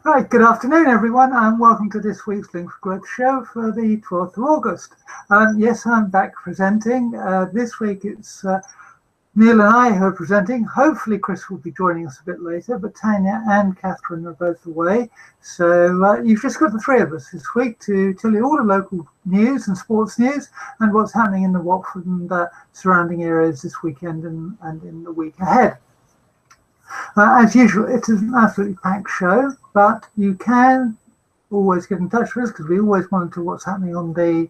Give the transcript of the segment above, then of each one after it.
Right, good afternoon everyone and welcome to this week's Link for Growth show for the 12th of August. Yes, I'm back presenting. This week it's Neal and I who are presenting. Hopefully Chris will be joining us a bit later, but Tania and Catherine are both away. So you've just got the three of us this week to tell you all the local news and sports news and what's happening in the Watford and surrounding areas this weekend and in the week ahead. As usual, it is an absolutely packed show, but you can always get in touch with us because we always monitor what's happening on the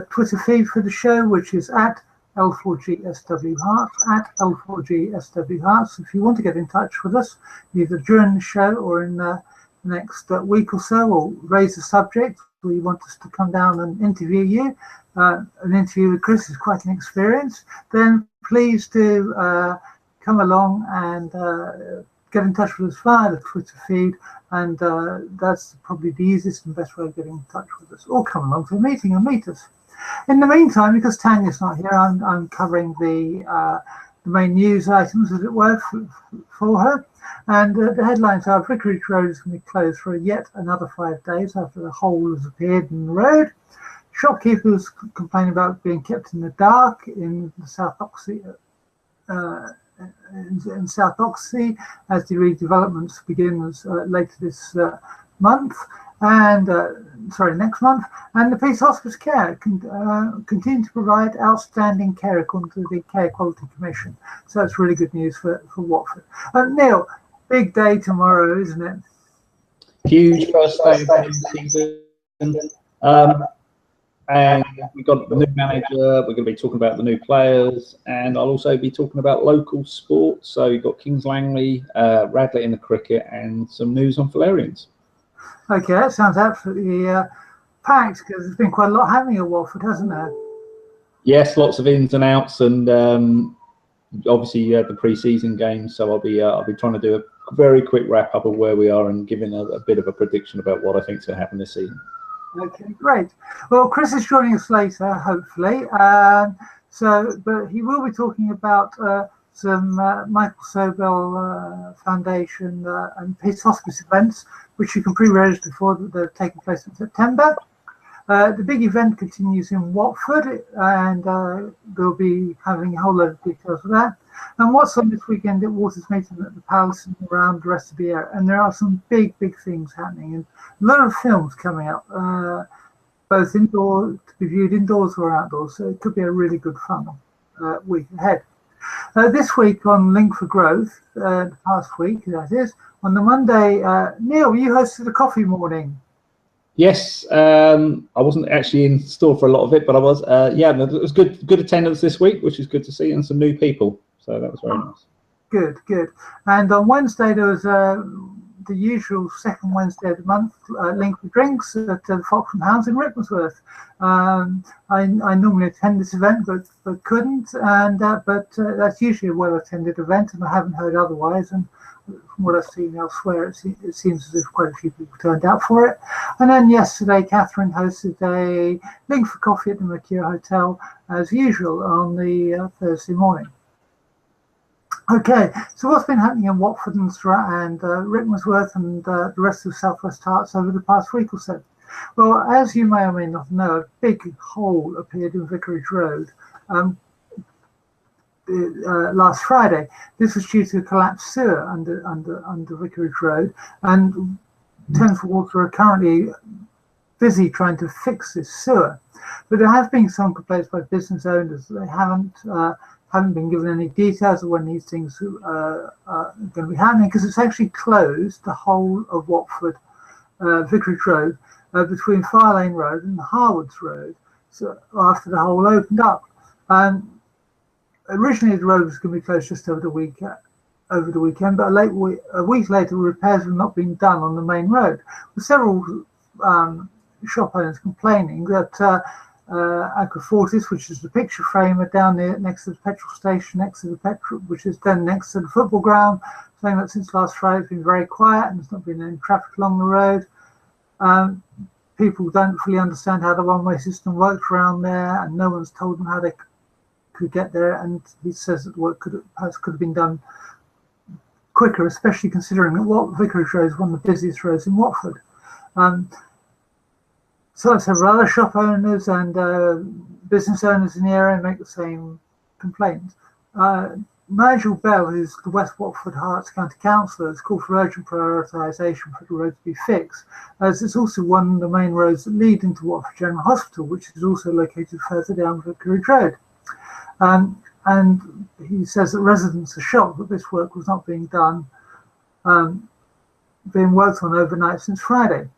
Twitter feed for the show, which is at L4GSWHearts, at L4GSWHearts. If you want to get in touch with us, either during the show or in the next week or so, or raise a subject, or you want us to come down and interview you, an interview with Chris is quite an experience, then please do come along and get in touch with us via the Twitter feed, and that's probably the easiest and best way of getting in touch with us, or come along to a meeting and meet us. In the meantime, because Tania's not here, I'm covering the main news items, as it were, for her. And the headlines are: Vicarage Road is going to be closed for yet another 5 days after the hole has appeared in the road. Shopkeepers complain about being kept in the dark in the South Oxhey in South Oxhey as the redevelopments begin later this month, and next month. And the Peace Hospice Care continue to provide outstanding care according to the Care Quality Commission. So that's really good news for Watford. Neal, big day tomorrow, isn't it? Huge first day of the season. And we've got the new manager, we're going to be talking about the new players, and I'll also be talking about local sports. So you've got Kings Langely, Radley in the cricket, and some news on Valerians. Okay, that sounds absolutely packed, because there's been quite a lot happening at Watford, hasn't there? Yes, lots of ins and outs, and obviously the pre-season games. So I'll be trying to do a very quick wrap up of where we are and giving a bit of a prediction about what I think is going to happen this season. Okay, great. Well, Chris is joining us later, hopefully. But he will be talking about some Michael Sobel Foundation and Peace Hospice events, which you can pre-register for, that are taking place in September. The big event continues in Watford, and they'll be having a whole load of details of that. And what's on this weekend at Waters Meeting at the Palace and around the rest of the area. And there are some big things happening, and a lot of films coming up, both indoor, to be viewed indoors or outdoors. So it could be a really good fun week ahead. This week on Link for Growth, the past week, that is, on the Monday, Neal, you hosted a coffee morning. Yes, I wasn't actually in store for a lot of it, but I was. Yeah, it was good attendance this week, which is good to see, and some new people. So that was very nice. Good. And on Wednesday, there was the usual second Wednesday of the month, Link for Drinks at the Fox and Hounds in Rickmansworth. I normally attend this event, but couldn't. And but that's usually a well-attended event, and I haven't heard otherwise. And from what I've seen elsewhere, it seems as if quite a few people turned out for it. And then yesterday, Catherine hosted a Link for Coffee at the Mercure Hotel, as usual, on the Thursday morning. Okay, so what's been happening in Watford and Rickmansworth and the rest of South West Herts over the past week or so? Well, as you may or may not know, a big hole appeared in Vicarage Road last Friday. This was due to a collapsed sewer under Vicarage Road, and Thames Water are currently busy trying to fix this sewer. But there have been some complaints by business owners that they haven't been given any details of when these things are going to be happening, because it's actually closed the whole of Watford Vicarage Road between Fire Lane Road and Harwoods Road. So after the hole opened up, originally the road was going to be closed just over the weekend, but a week later repairs have not been done on the main road, with several shop owners complaining that Aquafortis, which is the picture framer down there next to the petrol station, which is then next to the football ground, saying that since last Friday it's been very quiet and there's not been any traffic along the road. People don't fully understand how the one-way system works around there, and no one's told them how they could get there. And he says that the work could have been done quicker, especially considering that Vicarage Road is one of the busiest roads in Watford. So several other shop owners and business owners in the area make the same complaint. Nigel Bell, who's the West Watford Herts County Councillor, has called for urgent prioritisation for the road to be fixed, as it's also one of the main roads that lead into Watford General Hospital, which is also located further down Vicarage Road. And he says that residents are shocked that this work was not being done, being worked on overnight since Friday.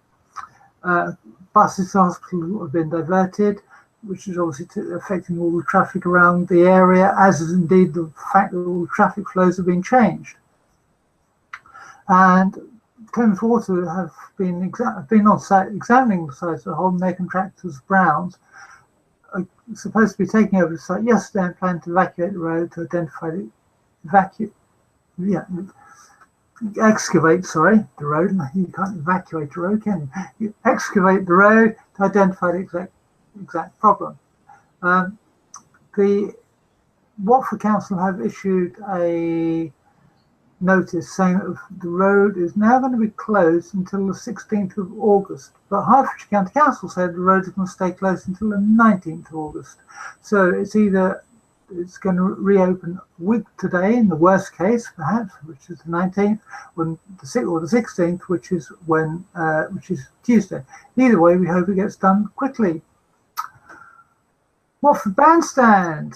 Buses to hospital have been diverted, which is obviously affecting all the traffic around the area, as is indeed the fact that all the traffic flows have been changed. And Thames Water have been on site examining the site of the whole, and their contractors, Browns, are supposed to be taking over the site yesterday and plan to evacuate the road to identify excavate the road. You can't evacuate the road, can you? You excavate the road to identify the exact problem. The Watford Council have issued a notice saying that the road is now going to be closed until the 16th of August, but Hertfordshire County Council said the road is going to stay closed until the 19th of August. So it's either it's going to reopen a week today in the worst case, perhaps, which is the 19th, or the 16th, which is Tuesday. Either way, we hope it gets done quickly. Watford Bandstand.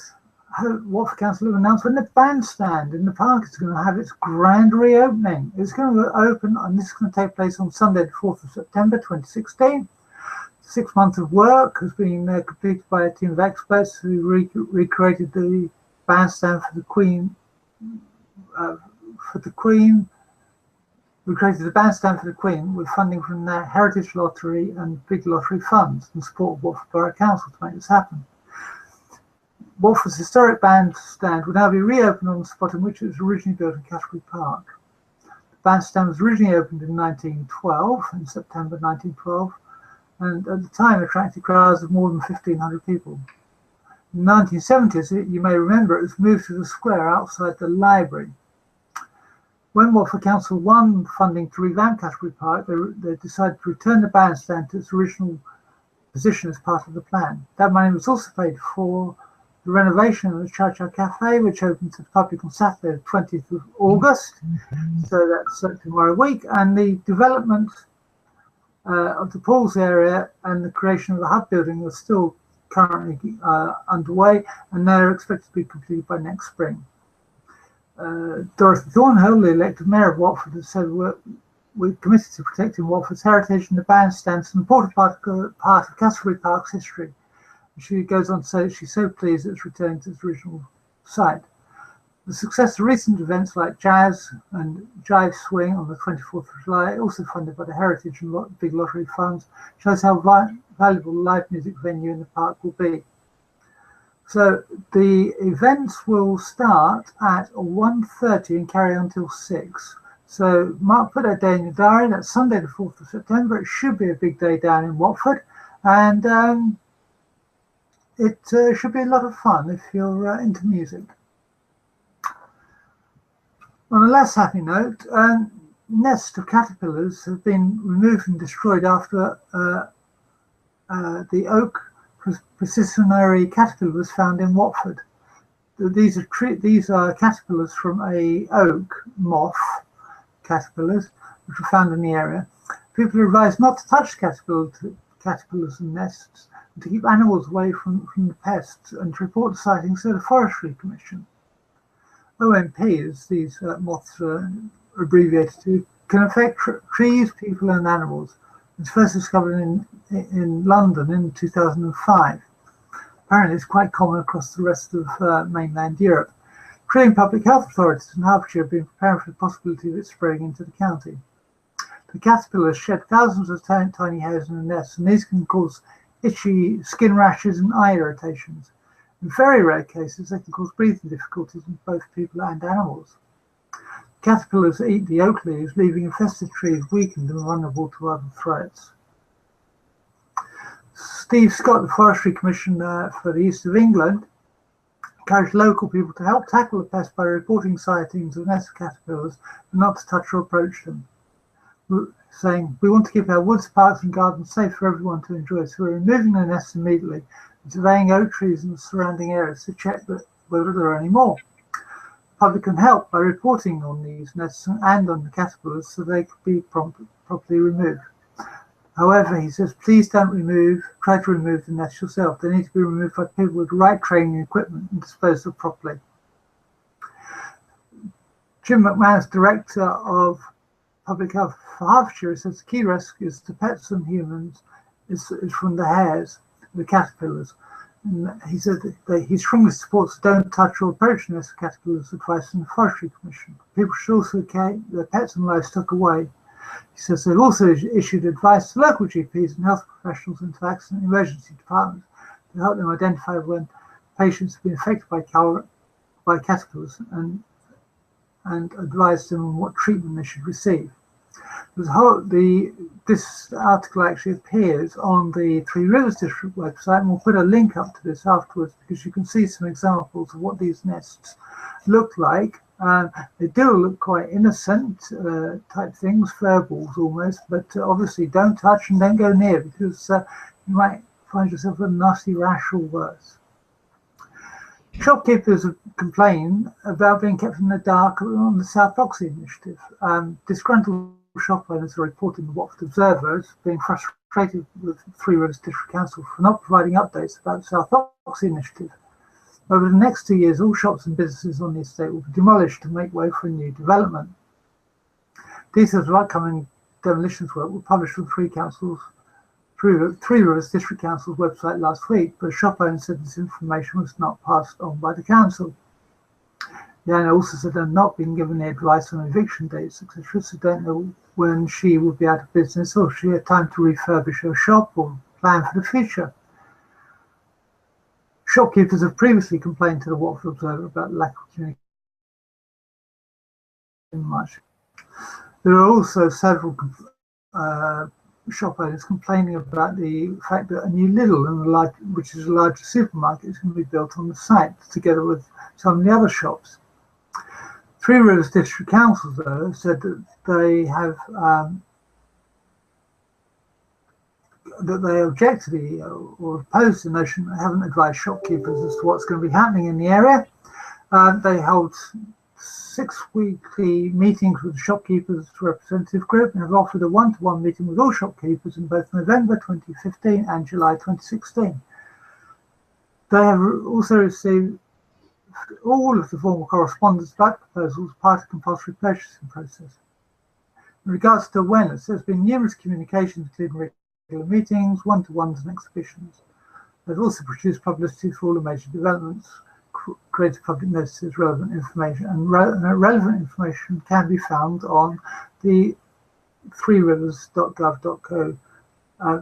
Watford Council have announced when the bandstand in the park is going to have its grand reopening. It's going to open, and this is going to take place on Sunday, the 4th of September 2016. 6 months of work has been completed by a team of experts who recreated the bandstand for the Queen. We created the bandstand for the Queen with funding from the Heritage Lottery and Big Lottery funds and support of Watford Borough Council to make this happen. Watford's historic bandstand will now be reopened on the spot in which it was originally built in Canterbury Park. The bandstand was originally opened in 1912, in September 1912, and at the time attracted crowds of more than 1,500 people. In the 1970s, you may remember, it was moved to the square outside the library. When Watford Council won funding to revamp Canterbury Park, they decided to return the bandstand to its original position as part of the plan. That money was also paid for the renovation of the Churchyard Cafe, which opens to the public on Saturday, the 20th of August. So that's tomorrow week, and the development of the pools area and the creation of the hub building are still currently underway, and they're expected to be completed by next spring. Dorothy Thornhill, the elected mayor of Watford, has said we're committed to protecting Watford's heritage, and the bandstand is an important part of Canterbury Park's history. She goes on to say that she's so pleased it's returned to its original site. The success of recent events like Jazz and Jive Swing on the 24th of July, also funded by the Heritage and Big Lottery funds, shows how valuable the live music venue in the park will be. So the events will start at 1:30 and carry on until 6. So put that day in your diary. That's Sunday the 4th of September. It should be a big day down in Watford, and it should be a lot of fun if you're into music. On a less happy note, nests of caterpillars have been removed and destroyed after the oak processionary caterpillar was found in Watford. These are caterpillars from a oak moth caterpillars, which were found in the area. People are advised not to touch caterpillars and nests, and to keep animals away from the pests, and to report the sightings to the Forestry Commission. OMP, as these moths are abbreviated to, can affect trees, people and animals. It was first discovered in London in 2005. Apparently it's quite common across the rest of mainland Europe. Korean public health authorities in Hertfordshire have been preparing for the possibility of it spreading into the county. The caterpillars shed thousands of tiny hairs in the nests, and these can cause itchy skin rashes and eye irritations. In very rare cases, they can cause breathing difficulties in both people and animals. Caterpillars eat the oak leaves, leaving infested trees weakened and vulnerable to other threats. Steve Scott, the Forestry Commissioner for the East of England, encouraged local people to help tackle the pest by reporting sightings of nests of caterpillars and not to touch or approach them, saying, "We want to keep our woods, parks and gardens safe for everyone to enjoy, so we're removing the nests immediately and surveying oak trees and the surrounding areas to check that whether there are any more. The public can help by reporting on these nests and on the caterpillars so they could be properly removed. However," he says, "please don't try to remove the nests yourself. They need to be removed by people with the right training and equipment and disposed of properly." Jim McManus, Director of Public Health for Hertfordshire, says the key risk is to pets and humans is from the hares, the caterpillars. And he said that he strongly supports don't touch or approach nests of caterpillars advice from the Forestry Commission. People should also keep their pets and livestock away. He says they've also issued advice to local GPs and health professionals and to accident emergency departments to help them identify when patients have been affected by caterpillars and advise them on what treatment they should receive. This article actually appears on the Three Rivers District website, and we'll put a link up to this afterwards because you can see some examples of what these nests look like. They do look quite innocent type things, fur balls almost, but obviously don't touch and don't go near because you might find yourself with a nasty rash or worse. Shopkeepers have complained about being kept in the dark on the South Oxhey initiative. Disgruntled shop owners are reporting the Watford Observer as being frustrated with Three Rivers District Council for not providing updates about the South Oxhey initiative. Over the next 2 years, all shops and businesses on the estate will be demolished to make way for a new development. Details of upcoming demolitions work were published on Three Rivers District Council's website last week, but shop owners said this information was not passed on by the council. Diane also said they've not been given any advice on eviction dates, etc., so don't know when she will be out of business or if she had time to refurbish her shop or plan for the future. Shopkeepers have previously complained to the Watford Observer about the lack of communication. There are also several shop owners complaining about the fact that a new Lidl, which is a larger supermarket, is going to be built on the site together with some of the other shops. Three Rivers District Council, though, said that they have that they object to or oppose the notion that they haven't advised shopkeepers as to what's going to be happening in the area. They hold 6 weekly meetings with the shopkeepers representative group and have offered a one-to-one meeting with all shopkeepers in both November 2015 and July 2016. They have also received all of the formal correspondence about proposals part of the compulsory purchasing process. In regards to awareness, there's been numerous communications, including regular meetings, one-to-ones and exhibitions. They've also produced publicity for all the major developments, created public notices, relevant information, and relevant information can be found on the threerivers.gov.co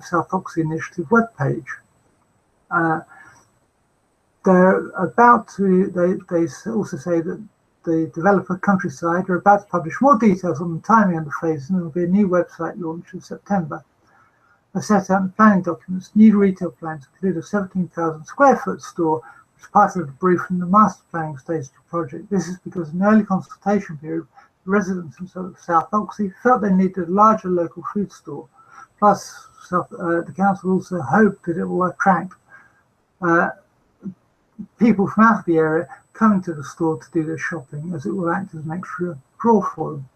South Oxhey Initiative webpage. They're about to, they also say that the developer Countryside are about to publish more details on the timing of the phase, and there will be a new website launch in September. They set out in the planning documents, new retail plans include a 17,000 square foot store, which is part of the brief from the master planning stage of the project. This is because in the early consultation period, the residents of South Oxhey felt they needed a larger local food store. Plus, the council also hoped that it will attract people from out of the area coming to the store to do their shopping, as it will act as an extra draw for them.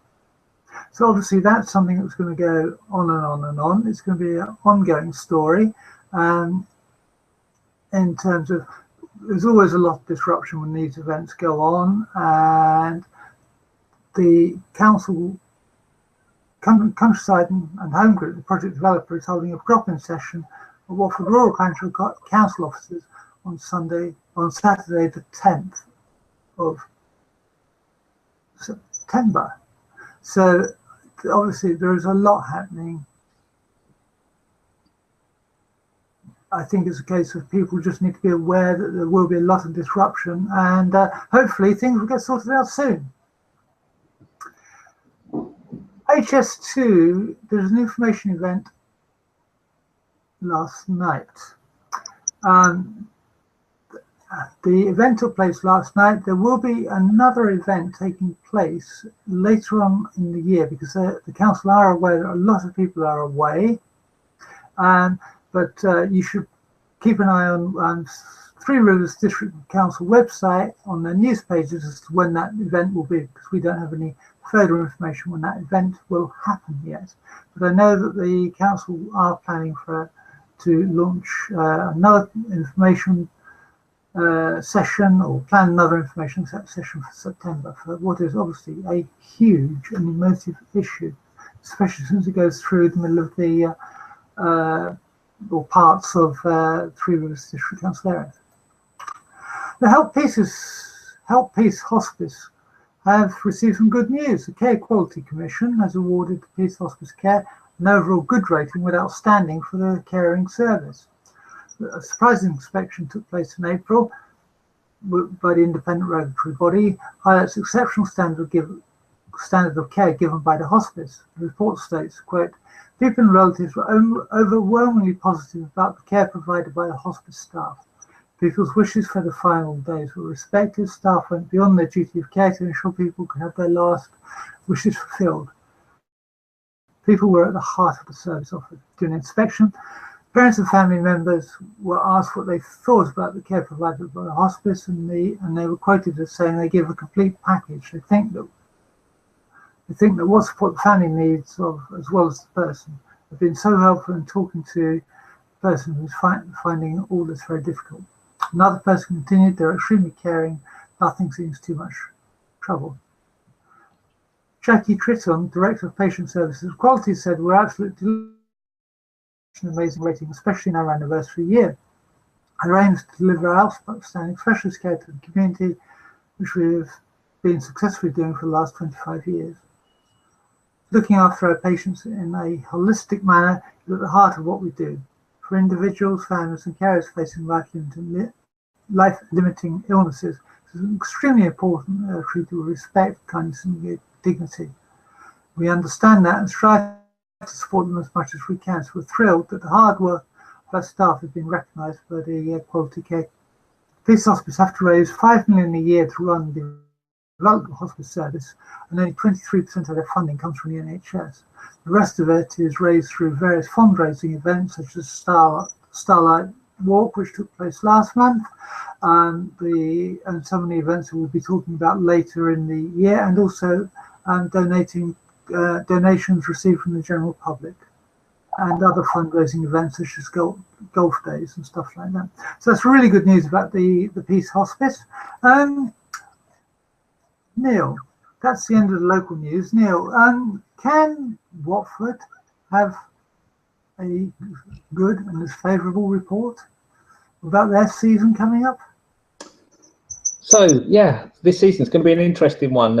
So obviously that's something that's going to go on and on and on. It's going to be an ongoing story in terms of there's always a lot of disruption when these events go on, and the council, Countryside and Home Group, the project developer, is holding a drop-in session at Watford Rural Council offices on Saturday the 10th of September. So obviously there is a lot happening. I think it's a case of people just need to be aware that there will be a lot of disruption, and hopefully things will get sorted out soon. HS2, there's an information event last night. The event took place last night. There will be another event taking place later on in the year because the council are aware that a lot of people are away. But you should keep an eye on Three Rivers District Council website on their news pages as to when that event will be, because we don't have any further information when that event will happen yet. But I know that the council are planning to launch another information session, or plan another information session for September for what is obviously a huge and emotive issue, especially since it goes through the middle of the or parts of Three Rivers District Council area. The Help Peace Hospice have received some good news. The Care Quality Commission has awarded the Peace Hospice Care an overall good rating with outstanding for the caring service. A surprising inspection took place in April by the independent regulatory body, highlights exceptional standard of care given by the hospice. The report states, quote, people and relatives were overwhelmingly positive about the care provided by the hospice staff. People's wishes for the final days were respected. Staff went beyond their duty of care to ensure people could have their last wishes fulfilled. People were at the heart of the service offered. During inspection, parents and family members were asked what they thought about the care provided by the hospice, and they were quoted as saying they give a complete package. They think that what support the family needs of, as well as the person, have been so helpful in talking to the person who's finding all this very difficult. Another person continued, they're extremely caring, nothing seems too much trouble. Jackie Tritton, Director of Patient Services and Quality, said, we're absolutely an amazing rating, especially in our anniversary year. Our aim is to deliver outstanding specialist care to the community, which we've been successfully doing for the last 25 years. Looking after our patients in a holistic manner is at the heart of what we do. For individuals, families and carers facing life-limiting illnesses, it is extremely important that they are treated with respect, kindness and dignity. We understand that and strive to support them as much as we can. So we're thrilled that the hard work of our staff has been recognised by the Quality Care. Peace Hospice have to raise $5 million a year to run the development hospice service, and only 23% of their funding comes from the NHS. The rest of it is raised through various fundraising events such as Starlight Walk, which took place last month, and some of the events that we'll be talking about later in the year, and also donations received from the general public, and other fundraising events such as golf days and stuff like that. So that's really good news about the Peace Hospice. Neil, that's the end of the local news. Neil, can Watford have a good and as favourable report about their season coming up? So yeah, this season is going to be an interesting one.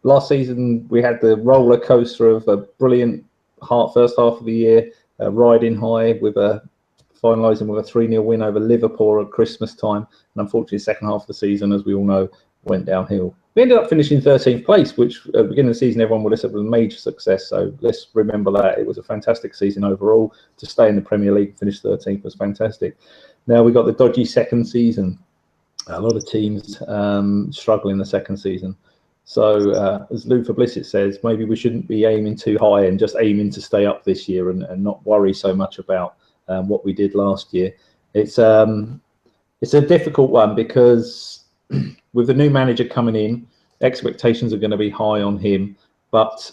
Last season we had the roller coaster of a brilliant first half of the year, riding high with finalising with a 3-0 win over Liverpool at Christmas time, and unfortunately the second half of the season, as we all know, went downhill. We ended up finishing 13th place, which at the beginning of the season everyone would have said was a major success. So let's remember that it was a fantastic season overall. To stay in the Premier League and finish 13th was fantastic. Now we got the dodgy second season. A lot of teams struggle in the second season. So as Luther Blissett says, maybe we shouldn't be aiming too high and just aiming to stay up this year and not worry so much about what we did last year. It's a difficult one because with the new manager coming in, expectations are going to be high on him. But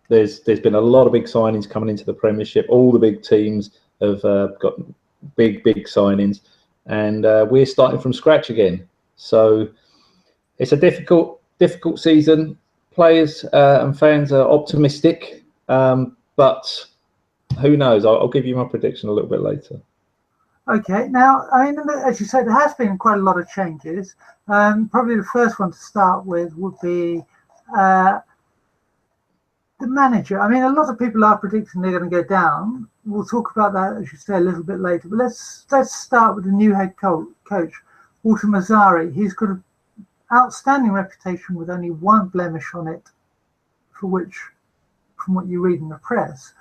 there's been a lot of big signings coming into the Premiership. All the big teams have got big signings, and we're starting from scratch again. So it's a difficult season. Players and fans are optimistic, but who knows? I'll give you my prediction a little bit later. Okay, now, I mean, as you said, there has been quite a lot of changes. Probably the first one to start with would be the manager. I mean, a lot of people are predicting they're going to go down. We'll talk about that, as you say, a little bit later. But let's start with the new head coach, Walter Mazzari. He's got an outstanding reputation with only one blemish on it, for which, from what you read in the press,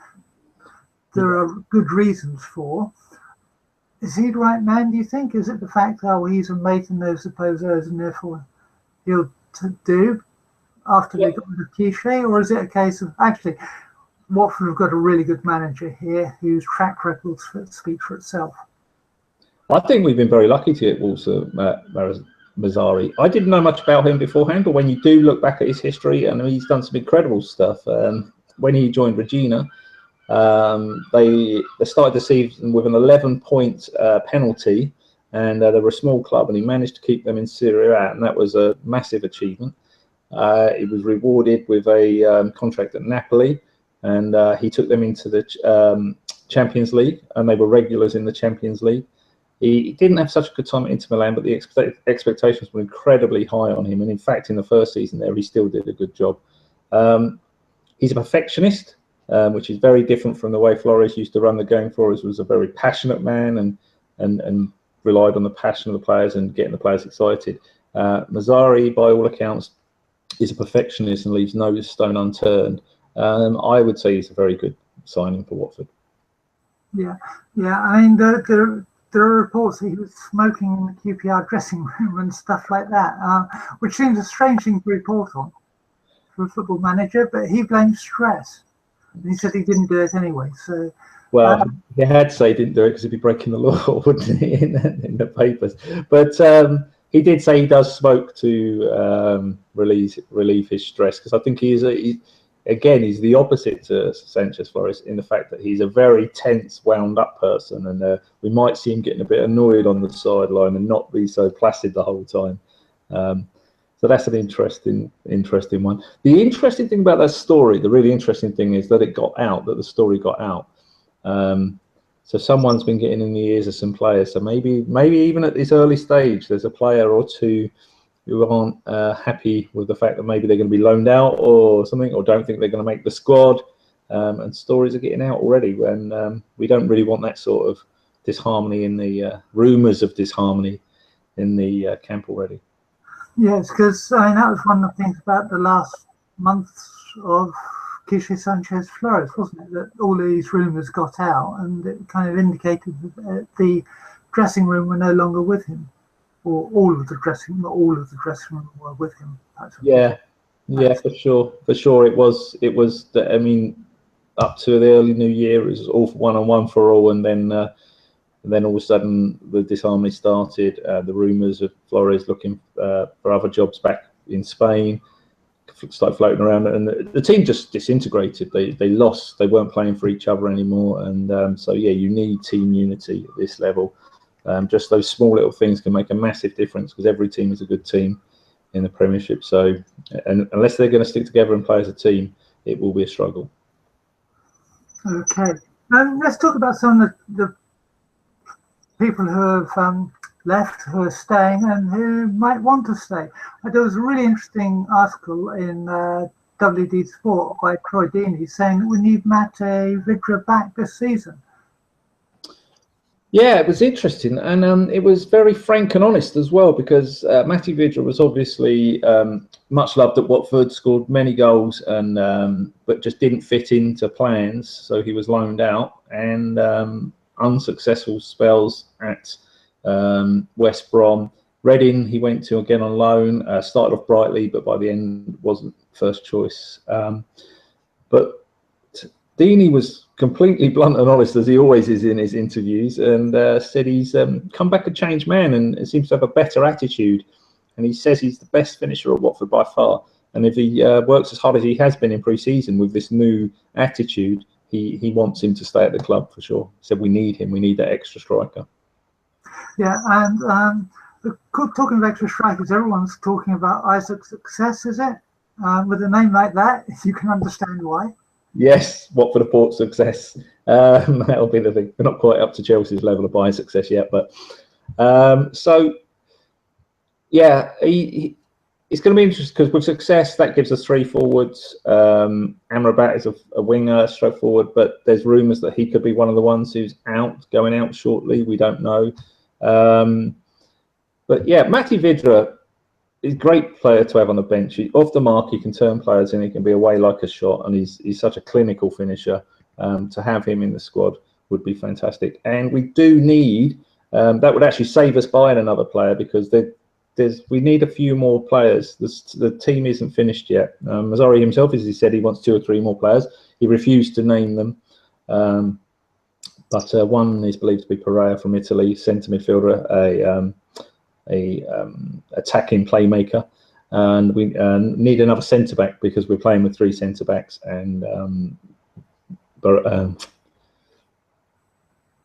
there are good reasons for. Is he the right man, do you think? Is it the fact that he's a mate and knows the posers and therefore he'll do after they got rid of Cliche? Or is it a case of actually Watford have got a really good manager here whose track record speaks for itself? I think we've been very lucky to get Walter Mazzari. I didn't know much about him beforehand, but when you do look back at his history, and he's done some incredible stuff. When he joined Regina, they started the season with an 11-point penalty, and they were a small club, and he managed to keep them in Serie A, and that was a massive achievement. He was rewarded with a contract at Napoli, and he took them into the Champions League, and they were regulars in the Champions League. He didn't have such a good time at Inter Milan, but the expectations were incredibly high on him. And in fact, in the first season there, he still did a good job. He's a perfectionist, which is very different from the way Flores used to run the game. Flores was a very passionate man and relied on the passion of the players and getting the players excited. Mazzari, by all accounts, is a perfectionist and leaves no stone unturned. I would say he's a very good signing for Watford. Yeah. I mean, there are reports that he was smoking in the QPR dressing room and stuff like that, which seems a strange thing to report on for a football manager, but he blamed stress. And he said he didn't do it anyway. So, well, he had to say he didn't do it because he'd be breaking the law, wouldn't he, in the papers. But he did say he does smoke to relieve his stress, because I think he's the opposite to Sanchez Flores in the fact that he's a very tense, wound-up person, and we might see him getting a bit annoyed on the sideline and not be so placid the whole time. So that's an interesting one. The interesting thing about that story, the really interesting thing, is that the story got out. So someone's been getting in the ears of some players. So maybe even at this early stage, there's a player or two who aren't happy with the fact that maybe they're going to be loaned out or something, or don't think they're going to make the squad, and stories are getting out already when we don't really want that sort of disharmony in the rumours of disharmony in the camp already. Yes, because I mean, that was one of the things about the last months of Quiche Sanchez Flores, wasn't it? That all these rumours got out, and it kind of indicated that the dressing room were no longer with him. Or not all of the dressing room were with him. Yeah, for sure. It was. I mean, up to the early new year, it was all for one for all, and then all of a sudden the disharmony started. The rumours of Flores looking for other jobs back in Spain started floating around, and the team just disintegrated. They lost. They weren't playing for each other anymore, and so yeah, you need team unity at this level. Just those small little things can make a massive difference, because every team is a good team in the Premiership. So, and unless they're going to stick together and play as a team, it will be a struggle. Okay, let's talk about some of the people who have left, who are staying, and who might want to stay. There was a really interesting article in WD Sport by Troy Deeney saying that we need Mate Vidra back this season. Yeah, it was interesting, and it was very frank and honest as well, because Mate Vidra was obviously much loved at Watford, scored many goals, and but just didn't fit into plans, so he was loaned out, and unsuccessful spells at West Brom. Reading he went to again on loan, started off brightly, but by the end wasn't first choice. But Deeney was completely blunt and honest, as he always is in his interviews, and said he's come back a changed man and seems to have a better attitude. And he says he's the best finisher at Watford by far. And if he works as hard as he has been in pre-season with this new attitude, he wants him to stay at the club for sure. He said we need him. We need that extra striker. Yeah, and talking of extra strikers, everyone's talking about Isaac's success, is it? With a name like that, you can understand why. Yes, Watford of Port success. That'll be the thing. We're not quite up to Chelsea's level of buying success yet, but so yeah, it's going to be interesting, because with success that gives us three forwards. Amrabat is a winger, stroke forward, but there's rumours that he could be one of the ones who's going out shortly. We don't know. But yeah, Mate Vidra is a great player to have on the bench. Off the mark, he can turn players in. He can be away like a shot, and he's such a clinical finisher. To have him in the squad would be fantastic. And we do need That would actually save us buying another player, because we need a few more players. The team isn't finished yet. Mazzari himself, as he said, he wants 2 or 3 more players. He refused to name them, but one is believed to be Pereira from Italy, centre midfielder, a attacking playmaker, and we need another centre back because we're playing with 3 centre backs, and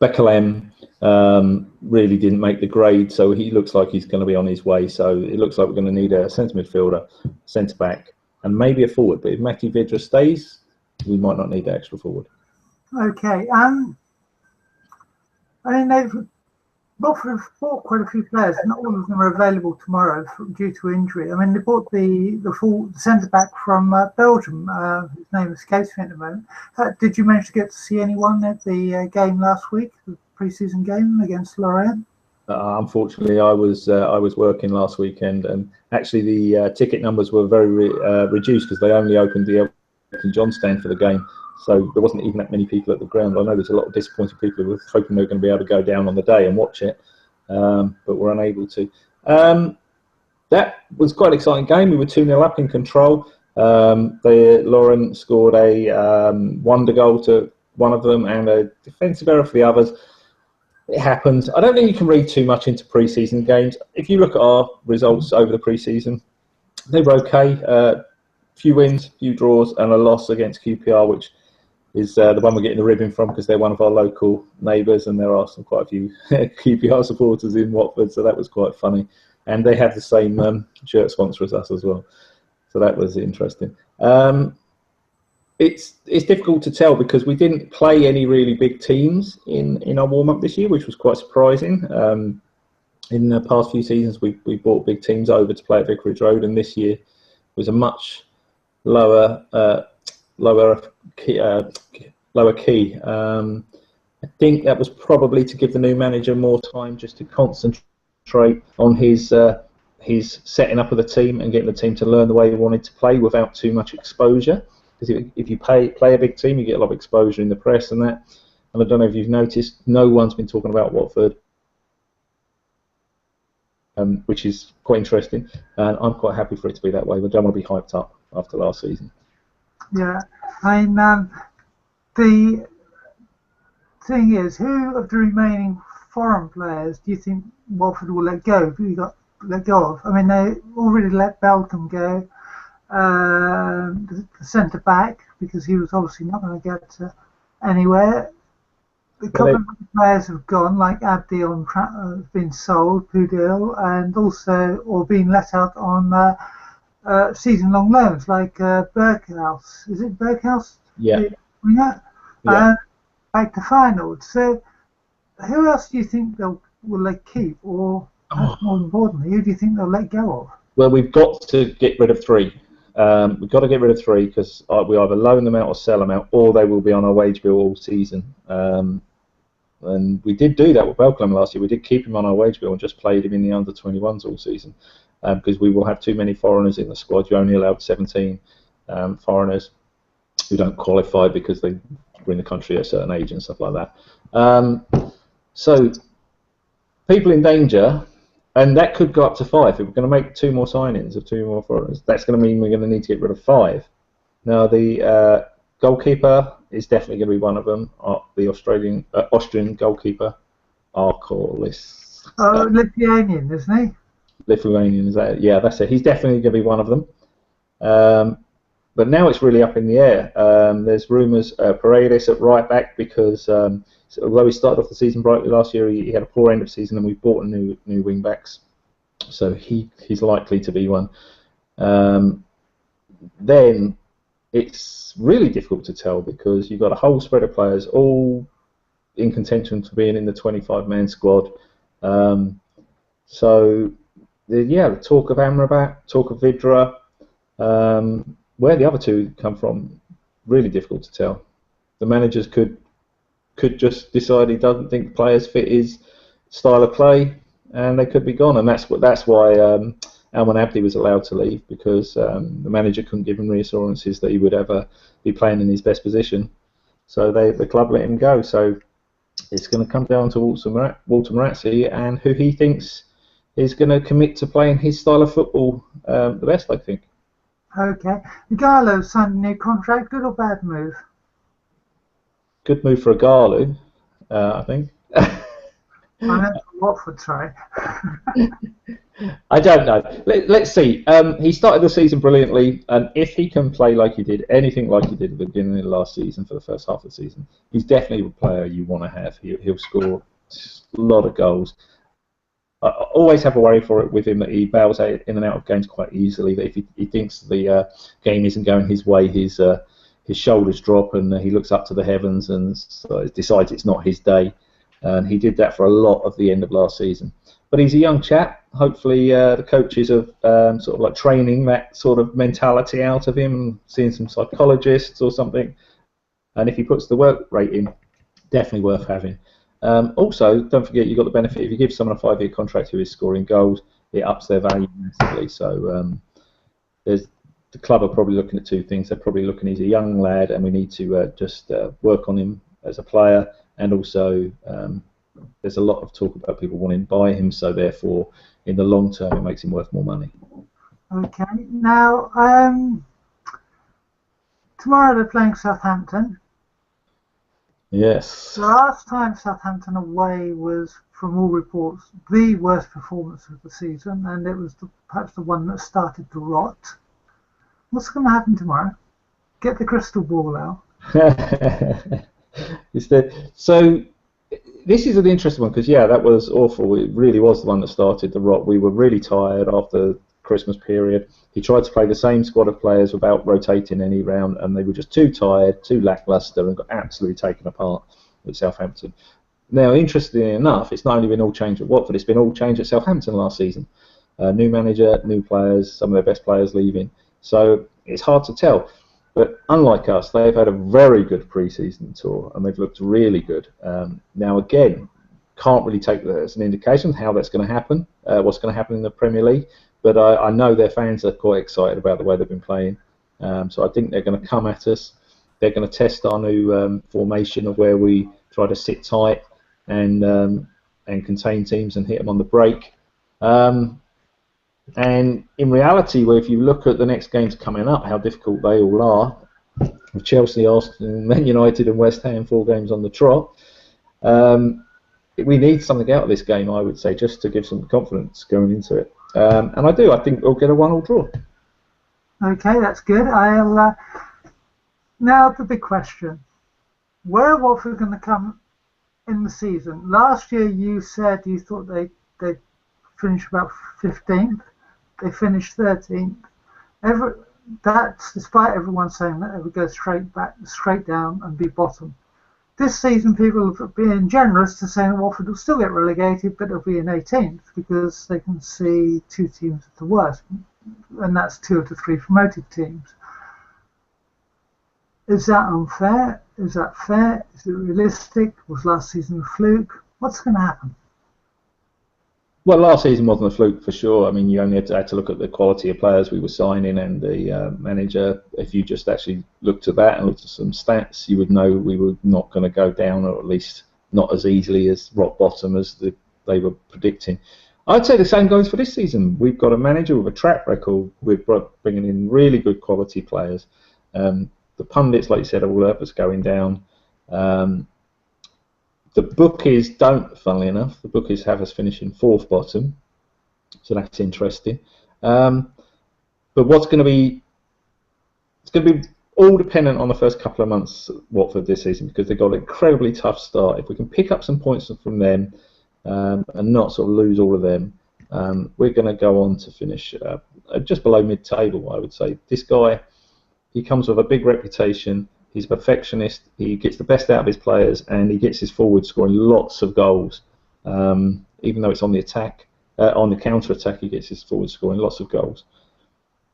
Beckelem really didn't make the grade, so he looks like he's going to be on his way. So it looks like we're going to need a centre midfielder, centre back, and maybe a forward. But if Maki Vidra stays, we might not need the extra forward. Okay. I mean, Watford have bought quite a few players. Not all of them are available tomorrow due to injury. I mean, they bought the centre back from Belgium. His name escapes me at the moment. Did you manage to get to see anyone at the game last week, the pre-season game against Lorient? Unfortunately, I was working last weekend, and actually the ticket numbers were very reduced because they only opened the Elton John stand for the game. So there wasn't even that many people at the ground. I know there's a lot of disappointed people who were hoping they were going to be able to go down on the day and watch it, but were unable to. That was quite an exciting game. We were 2-0 up in control. Lorient scored a wonder goal to one of them and a defensive error for the others. It happens. I don't think you can read too much into pre-season games. If you look at our results over the pre-season, they were okay. Few wins, few draws, and a loss against QPR, which is the one we're getting the ribbon from because they're one of our local neighbours, and there are quite a few QPR supporters in Watford, so that was quite funny. And they have the same shirt sponsor as us as well, so that was interesting. It's difficult to tell because we didn't play any really big teams in our warm-up this year, which was quite surprising. In the past few seasons, we brought big teams over to play at Vicarage Road, and this year was a much lower key. I think that was probably to give the new manager more time just to concentrate on his setting up of the team and getting the team to learn the way he wanted to play without too much exposure. Because if you play a big team, you get a lot of exposure in the press and that. And I don't know if you've noticed, no one's been talking about Watford, which is quite interesting. And I'm quite happy for it to be that way. We don't want to be hyped up after last season. Yeah, I mean, the thing is, who of the remaining foreign players do you think Watford will let go? Who you got let go of? I mean, they already let Belton go, the centre back, because he was obviously not going to get anywhere. A couple of players have gone, like Abdi have been sold, Pudil, and also or been let out on season-long loans, like Berghaus. Is it Berghaus? Yeah. Back to Feyenoord. So, who else do you think will they keep, or more importantly, who do you think they'll let go of? Well, we've got to get rid of 3. We've got to get rid of 3 because we either loan them out or sell them out, or they will be on our wage bill all season. And we did do that with Belclam last year. We did keep him on our wage bill and just played him in the under-21s all season. Because we will have too many foreigners in the squad. You're only allowed 17 foreigners who don't qualify because they were in the country at a certain age and stuff like that. So people in danger, and that could go up to 5. If we're going to make 2 more signings of 2 more foreigners, that's going to mean we're going to need to get rid of 5. Now the goalkeeper is definitely going to be one of them. The Austrian goalkeeper, Arkolis. Oh, Lithuanian, isn't he? Lithuanian, is that? Yeah, that's it. He's definitely going to be one of them. But now it's really up in the air. There's rumours Paredes at right back because although he started off the season brightly last year, he had a poor end of season, and we bought a new wing backs, so he's likely to be one. Then it's really difficult to tell because you've got a whole spread of players all in contention for being in the 25-man squad. So the talk of Amrabat, talk of Vidra, where the other 2 come from, really difficult to tell. The managers could just decide he doesn't think players fit his style of play, and they could be gone. And that's why Alman Abdi was allowed to leave, because the manager couldn't give him reassurances that he would ever be playing in his best position. So the club let him go. So it's going to come down to Walter Marazzi and who he thinks is going to commit to playing his style of football the best, I think. Okay. Igalo signed a new contract. Good or bad move? Good move for Igalo, I think. I meant Watford, sorry. I don't know. Let's see. He started the season brilliantly, and if he can play like he did, anything like he did at the beginning of last season for the first half of the season, he's definitely a player you want to have. He'll score a lot of goals. I always have a worry for it with him that he bails out in and out of games quite easily. That if he thinks the game isn't going his way, his shoulders drop and he looks up to the heavens and decides it's not his day. And he did that for a lot of the end of last season. But he's a young chap. Hopefully the coaches are sort of like training that sort of mentality out of him, seeing some psychologists or something. And if he puts the work rate in, definitely worth having. Also, don't forget you've got the benefit, if you give someone a 5-year contract who is scoring goals, it ups their value massively. So the club are probably looking at two things. They're probably looking, he's a young lad and we need to just work on him as a player, and also there's a lot of talk about people wanting to buy him, so therefore in the long term it makes him worth more money. Okay, now tomorrow they're playing Southampton. Yes. The last time Southampton away was, from all reports, the worst performance of the season, and it was perhaps the one that started to rot. What's going to happen tomorrow? Get the crystal ball out. So this is an interesting one because, yeah, that was awful. It really was the one that started the rot. We were really tired after the Christmas period. He tried to play the same squad of players without rotating any round, and they were just too tired, too lacklustre, and got absolutely taken apart at Southampton. Now, interestingly enough, it's not only been all changed at Watford, it's been all changed at Southampton last season. New manager, new players, some of their best players leaving. So it's hard to tell. But unlike us, they've had a very good pre-season tour, and they've looked really good. Now, again, can't really take that as an indication of how that's going to happen, what's going to happen in the Premier League. But I know their fans are quite excited about the way they've been playing. So I think they're going to come at us. They're going to test our new formation of where we try to sit tight and contain teams and hit them on the break. And in reality, where if you look at the next games coming up, how difficult they all are, with Chelsea, Arsenal, Man United and West Ham, 4 games on the trot, we need something out of this game, I would say, just to give some confidence going into it. And I think we'll get a 1-1 draw. Okay, that's good. Now the big question. Where are Watford going to come in the season? Last year you said you thought they'd finish about 15th. They finished 13th. That's despite everyone saying that they would go straight down and be bottom. This season people have been generous to saying Watford will still get relegated, but it'll be in 18th because they can see 2 teams at the worst, and that's 2 of the 3 promoted teams. Is that unfair? Is that fair? Is it realistic? Was last season a fluke? What's going to happen? Well, last season wasn't a fluke for sure. I mean, you only had to look at the quality of players we were signing and the manager. If you just actually looked at that and looked at some stats, you would know we were not going to go down, or at least not as easily as rock bottom as they were predicting. I'd say the same goes for this season. We've got a manager with a track record. We're bringing in really good quality players. The pundits, like you said, all have us going down. The bookies don't, funnily enough. The bookies have us finishing 4th bottom, so that's interesting. But what's going to be? It's going to be all dependent on the first couple of months at Watford this season, because they've got an incredibly tough start. If we can pick up some points from them and not sort of lose all of them, we're going to go on to finish just below mid-table, I would say. This guy, he comes with a big reputation. He's a perfectionist. He gets the best out of his players, and he gets his forwards scoring lots of goals. Even though it's on the attack, on the counter attack, he gets his forwards scoring lots of goals.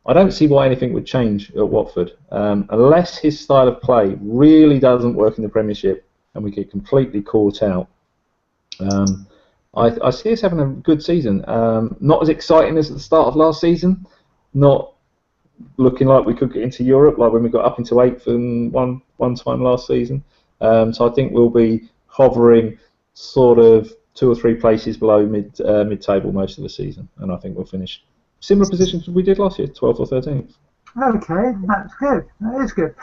I don't see why anything would change at Watford unless his style of play really doesn't work in the Premiership and we get completely caught out. I see us having a good season. Not as exciting as at the start of last season. Not looking like we could get into Europe, like when we got up into 8th and one time last season. So I think we'll be hovering sort of 2 or 3 places below mid-table most of the season, and I think we'll finish similar positions as we did last year, 12th or 13th. Okay, that's good. That is good.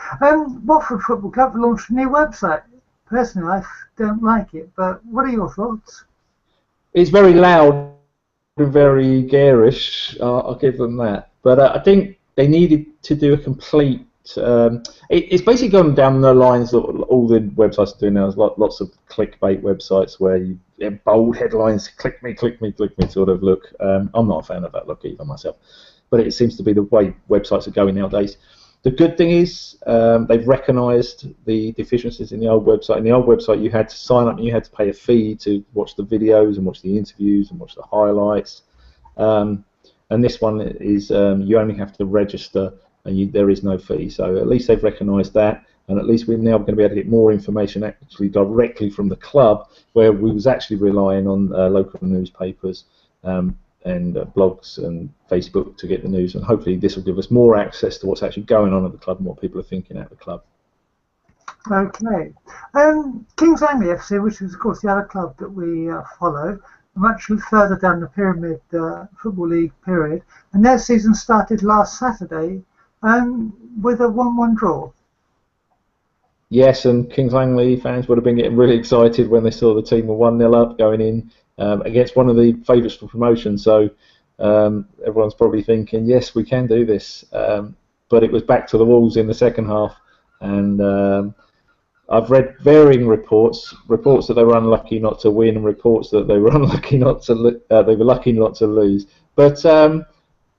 Watford Football Club launched a new website. Personally, I don't like it, but what are your thoughts? It's very loud and very garish. I'll give them that. But I think they needed to do a complete. It's basically gone down the lines that all the websites are doing now. There's lots of clickbait websites where you have bold headlines, click me sort of look. I'm not a fan of that look either myself, but it seems to be the way websites are going nowadays. The good thing is they've recognised the deficiencies in the old website. In the old website, you had to sign up and you had to pay a fee to watch the videos and watch the interviews and watch the highlights. And this one is you only have to register and there is no fee. So at least they've recognised that, and at least we're now going to be able to get more information actually directly from the club, where we was actually relying on local newspapers and blogs and Facebook to get the news, and hopefully this will give us more access to what's actually going on at the club and what people are thinking at the club. Okay. Kings Langely FC, which is of course the other club that we follow, much further down the Pyramid Football League period, and their season started last Saturday with a 1-1 draw. Yes, and Kings Langely fans would have been getting really excited when they saw the team were 1-0 up going in against one of the favourites for promotion. So everyone's probably thinking, yes, we can do this. But it was back to the walls in the second half, and I've read varying reports that they were unlucky not to win, and reports that they were unlucky not to they were lucky not to lose. But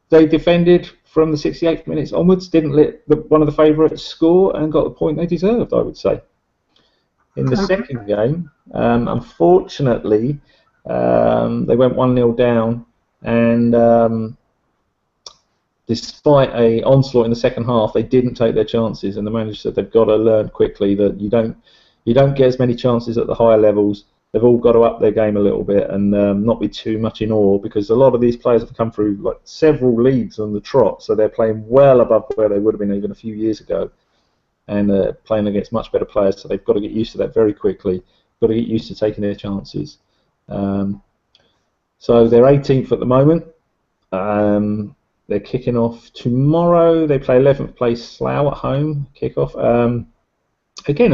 they defended from the 68th minutes onwards, didn't let one of the favourites score, and got the point they deserved, I would say. In the second game, unfortunately, they went 1-0 down, and despite a onslaught in the second half, they didn't take their chances, and the manager said they've got to learn quickly that you don't get as many chances at the higher levels. They've all got to up their game a little bit and not be too much in awe, because a lot of these players have come through like several leagues on the trot, so they're playing well above where they would have been even a few years ago, and playing against much better players. So they've got to get used to that very quickly. Got to get used to taking their chances. So they're 18th at the moment. They're kicking off tomorrow. They play 11th place Slough at home. Kick-off. Again,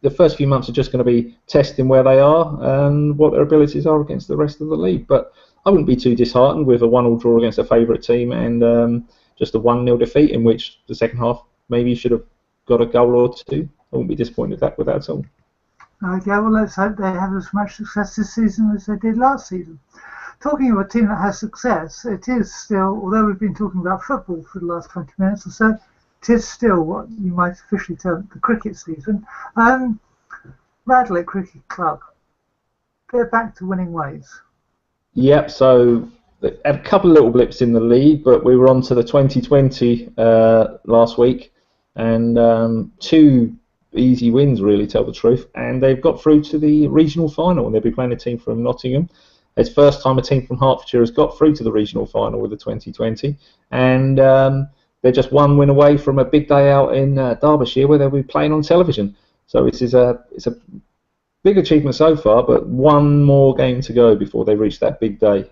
the first few months are just going to be testing where they are and what their abilities are against the rest of the league. But I wouldn't be too disheartened with a 1-1 draw against a favourite team and just a 1-0 defeat, in which the second half maybe you should have got a goal or two. I wouldn't be disappointed with that at all. Okay, well, let's hope they have as much success this season as they did last season. Talking of a team that has success, it is still, although we've been talking about football for the last 20 minutes or so, it is still what you might officially term the cricket season. Radlett Cricket Club, they're back to winning ways. Yep, so they had a couple of little blips in the league, but we were on to the 2020 last week, and 2 easy wins, really, tell the truth, and they've got through to the regional final, and they'll be playing a team from Nottingham. It's the first time a team from Hertfordshire has got through to the regional final with the 2020, and they're just one win away from a big day out in Derbyshire, where they'll be playing on television. So it's a big achievement so far, but one more game to go before they reach that big day.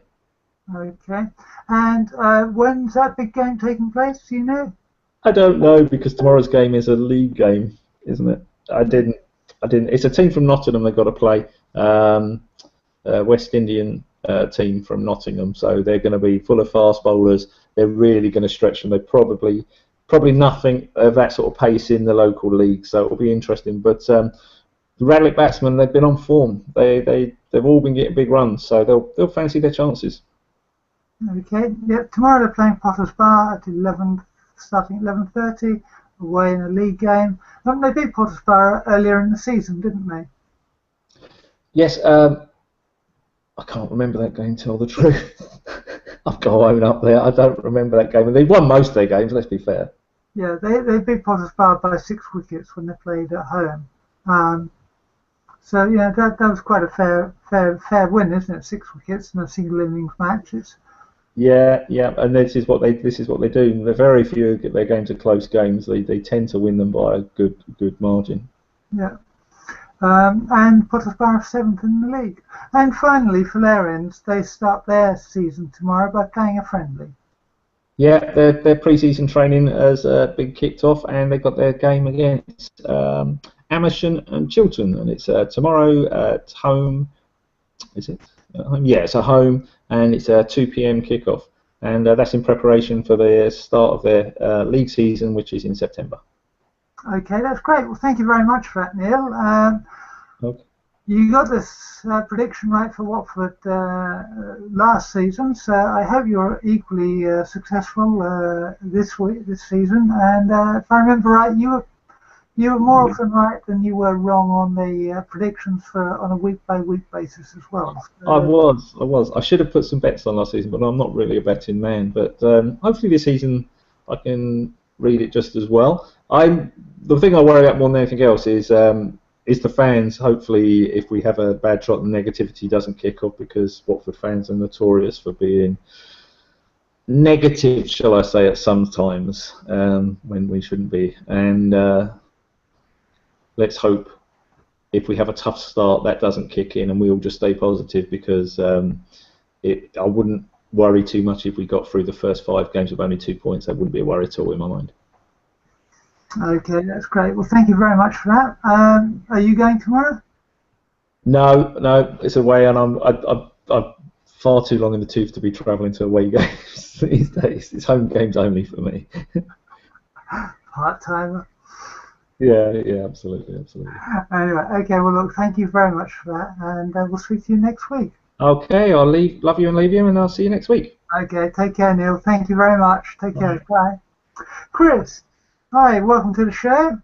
Okay, and when's that big game taking place? Do you know? I don't know, because tomorrow's game is a league game, isn't it? I didn't. It's a team from Nottingham they've got to play. West Indian team from Nottingham, so they're going to be full of fast bowlers. They're really going to stretch them. They probably nothing of that sort of pace in the local league, so it'll be interesting. But the Radlett batsmen, they've been on form. They've all been getting big runs, so they'll fancy their chances. Okay. Yep. Tomorrow they're playing Potters Bar at 11, starting at 11:30, away in a league game. They beat Potters Bar earlier in the season, didn't they? Yes. I can't remember that game, tell the truth. I've got to own up there. I don't remember that game. And they won most of their games, let's be fair. Yeah, they beat Potters Bar by 6 wickets when they played at home. So yeah, that was quite a fair win, isn't it? 6 wickets in a single innings match. Yeah, and this is what they do. They're very few of their games are close games. They tend to win them by a good margin. Yeah. and put us Borough 7th in the league. And finally, for their ends, they start their season tomorrow by playing a friendly. Yeah, their pre-season training has been kicked off, and they've got their game against Amersham and Chiltern, and it's tomorrow at home. Is it at home? Yeah, it's at home, and it's a 2 p.m. kickoff, and that's in preparation for the start of their league season, which is in September. Okay, that's great. Well, thank you very much for that, Neil. Okay. You got this prediction right for Watford last season, so I hope you're equally successful this season. And if I remember right, you were more often right than you were wrong on the predictions on a week-by-week basis as well. I was. I should have put some bets on last season, but I'm not really a betting man. But hopefully this season I can read it just as well. The thing I worry about more than anything else is the fans. Hopefully, if we have a bad trot, the negativity doesn't kick off, because Watford fans are notorious for being negative, shall I say, at some times when we shouldn't be. And let's hope if we have a tough start that doesn't kick in and we all just stay positive, because I wouldn't worry too much if we got through the first 5 games with only 2 points. That wouldn't be a worry at all in my mind. Okay, that's great. Well, thank you very much for that. Are you going tomorrow? No, it's away, and I'm far too long in the tooth to be travelling to away games these days. It's home games only for me. Part-timer. Yeah, absolutely. Anyway, okay, well, look, thank you very much for that, and we'll speak to you next week. Okay, I'll love you and leave you, and I'll see you next week. Okay, take care, Neil. Thank you very much. Take care. Bye. Chris, hi, welcome to the show.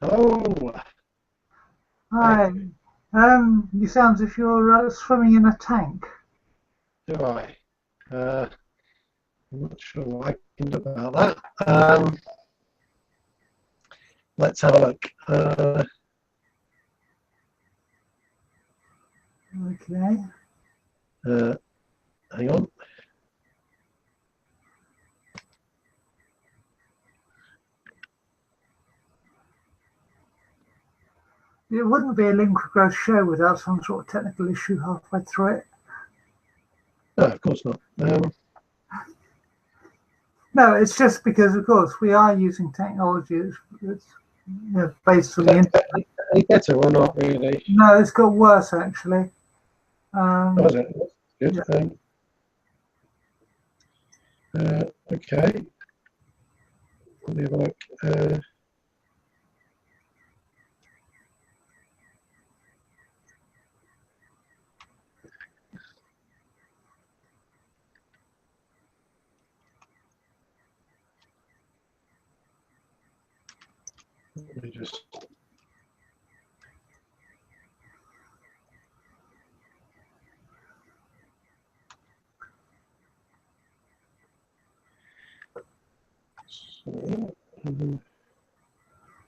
Oh. Hi. You sound as if you're swimming in a tank. Do I? I'm not sure what I can do about that. Let's have a look. Okay. Hang on. It wouldn't be a Link for Growth show without some sort of technical issue halfway through it. No, of course not. No, it's just because, of course, we are using technology that's based on the internet. Any better or not really? No, it's got worse, actually. Was it? Good. Yeah. Okay. Let me have a look. Let me just.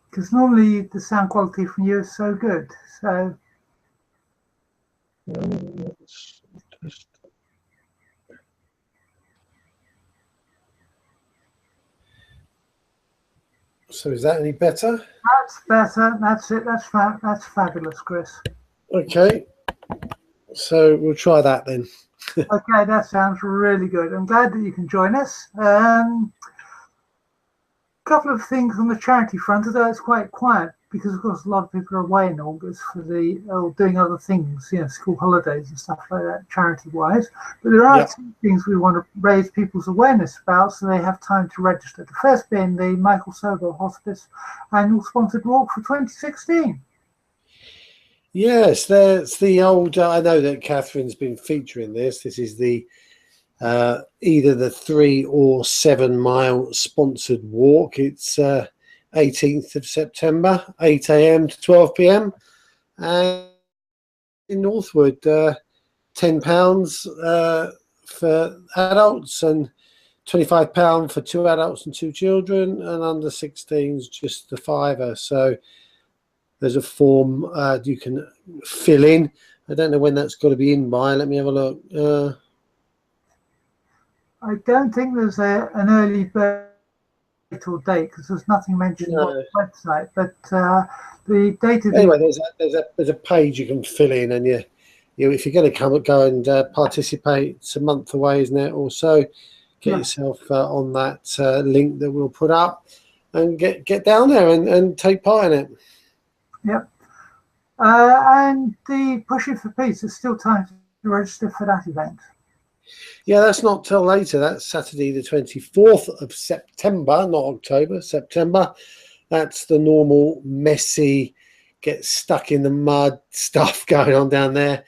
Because normally the sound quality from you is so good. So. Let's just. So is that any better? That's better. That's it. That's fabulous, Chris. Okay. So we'll try that then. Okay, that sounds really good. I'm glad that you can join us. Couple of things on the charity front, although it's quite quiet because, of course, a lot of people are away in August or doing other things, school holidays and stuff like that, charity-wise. But there are two things we want to raise people's awareness about, so they have time to register. The first being the Michael Sobel Hospice annual sponsored walk for 2016. Yes, that's the old. I know that Catherine's been featuring this. This is the either the 3 or 7 mile sponsored walk. It's 18th of September, 8 a.m. to 12 p.m. And in Northwood, £10 for adults and £25 for 2 adults and 2 children, and under 16s just the £5. So there's a form you can fill in. I don't know when that's got to be in by. Let me have a look. I don't think there's an early bird or date because there's nothing mentioned on No. the website. But the date of Anyway, there's a page you can fill in, and you if you're going to go and participate, it's a month away, isn't it? Or so. Get yourself on that link that we'll put up, and get down there and take part in it. Yep. And the Pushing for Peace, there's still time to register for that event. Yeah, that's not till later. That's Saturday the 24th of September, not October, September. That's the normal messy, get stuck in the mud stuff going on down there.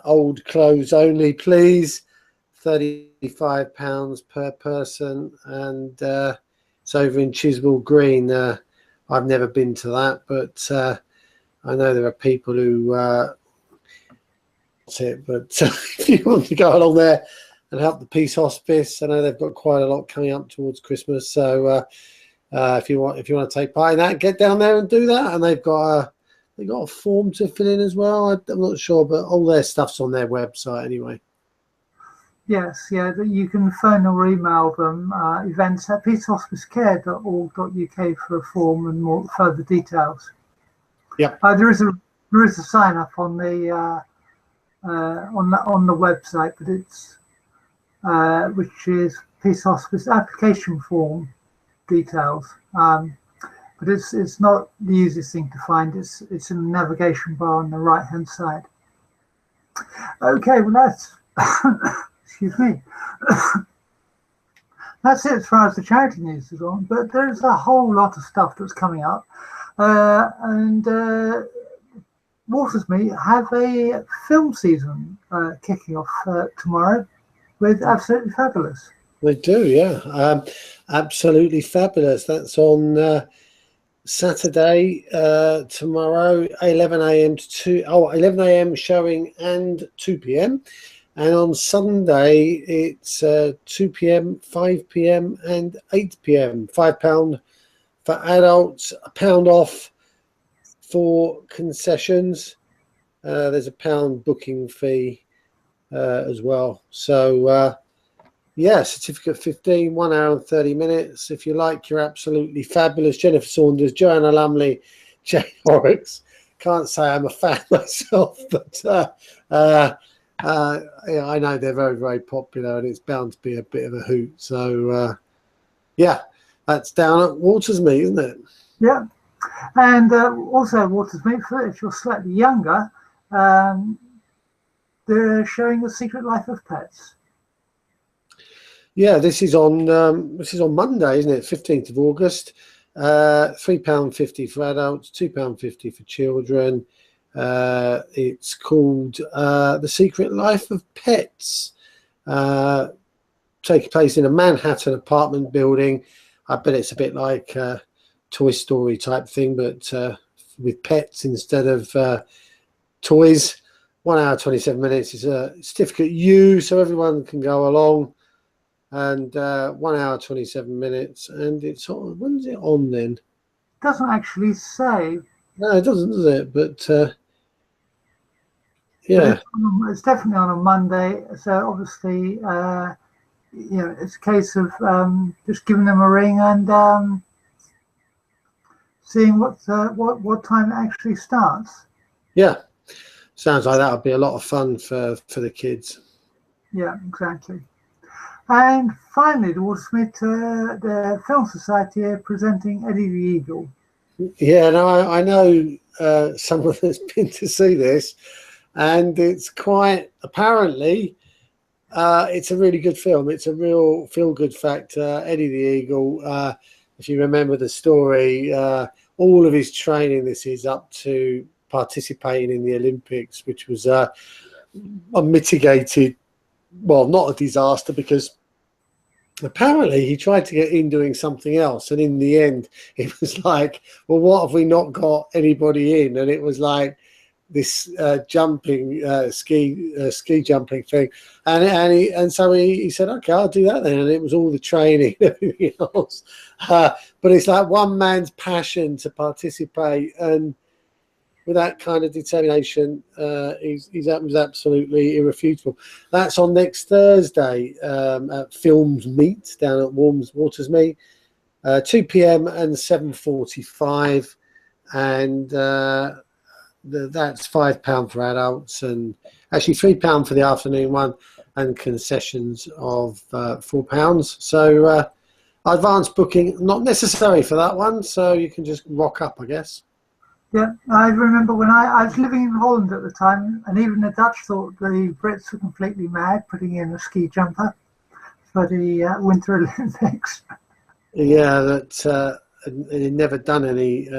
Old clothes only, please. £35 per person, and it's over in Chiswell Green. I've never been to that, but I know there are people who but if you want to go along there and help the Peace Hospice, I know they've got quite a lot coming up towards Christmas, so if you want to take part in that, get down there and do that. And they've got a form to fill in as well. I'm not sure, but all their stuff's on their website anyway. Yes, yeah, that you can phone or email them, events at peacehospicecare.org.uk for a form and more further details. Yep. There is a sign up on the website, but it's which is Peace Hospice application form details. But it's not the easiest thing to find. It's in the navigation bar on the right hand side. Okay, well that's excuse me. That's it as far as the charity news is on, but there's a whole lot of stuff that's coming up. And Watersmeet have a film season kicking off tomorrow with Absolutely Fabulous. They do, yeah. Absolutely Fabulous. That's on Saturday, tomorrow, 11 a.m. to 11 a.m. showing and 2 p.m. And on Sunday, it's 2 p.m., 5 p.m. and 8 p.m. £5 for adults, £1 off for concessions. There's a £1 booking fee as well. So, yeah, certificate 15, 1 hour and 30 minutes. If you like, you're absolutely fabulous. Jennifer Saunders, Joanna Lumley, Jane Horrocks. Can't say I'm a fan myself, but yeah, I know they're very, very popular, and it's bound to be a bit of a hoot. So, yeah, that's down at Watersmeet, isn't it? Yeah, and also Watersmeet, if you're slightly younger, they're showing The Secret Life of Pets. Yeah, this is on Monday, isn't it? 15th of August. £3.50 for adults, £2.50 for children. It's called The Secret Life of Pets. Taking place in a Manhattan apartment building. I bet it's a bit like a Toy Story type thing, but with pets instead of toys. 1 hour 27 minutes is a certificate U, so everyone can go along. And 1 hour 27 minutes, and it's on. When's it on then? Doesn't actually say. No, it doesn't, does it? But yeah, but it's definitely on a Monday. So obviously, it's a case of just giving them a ring and seeing what time it actually starts. Yeah, sounds like that would be a lot of fun for the kids. Yeah, exactly. And finally, the Watersmeet, the Film Society are presenting Eddie the Eagle. Yeah, no, I know someone that's been to see this, and it's quite apparently it's a really good film. It's a real feel-good factor. Eddie the Eagle, if you remember the story, all of his training, this is up to participating in the Olympics, which was unmitigated. Well, not a disaster, because apparently he tried to get in doing something else, and in the end it was like, well, what have we not got anybody in? And it was like this jumping ski jumping thing, and so he said, okay, I'll do that then. And it was all the training and everything else, but it's like one man's passion to participate, and with that kind of determination, he's absolutely irrefutable. That's on next Thursday at Films Meet down at Watersmeet. 2 p.m. and 7:45, and that's £5 for adults, and actually £3 for the afternoon one, and concessions of £4. So advance booking not necessary for that one, so you can just rock up, I guess. Yeah, I remember when I was living in Holland at the time, and even the Dutch thought the Brits were completely mad putting in a ski jumper for the Winter Olympics. Yeah, that he'd never done any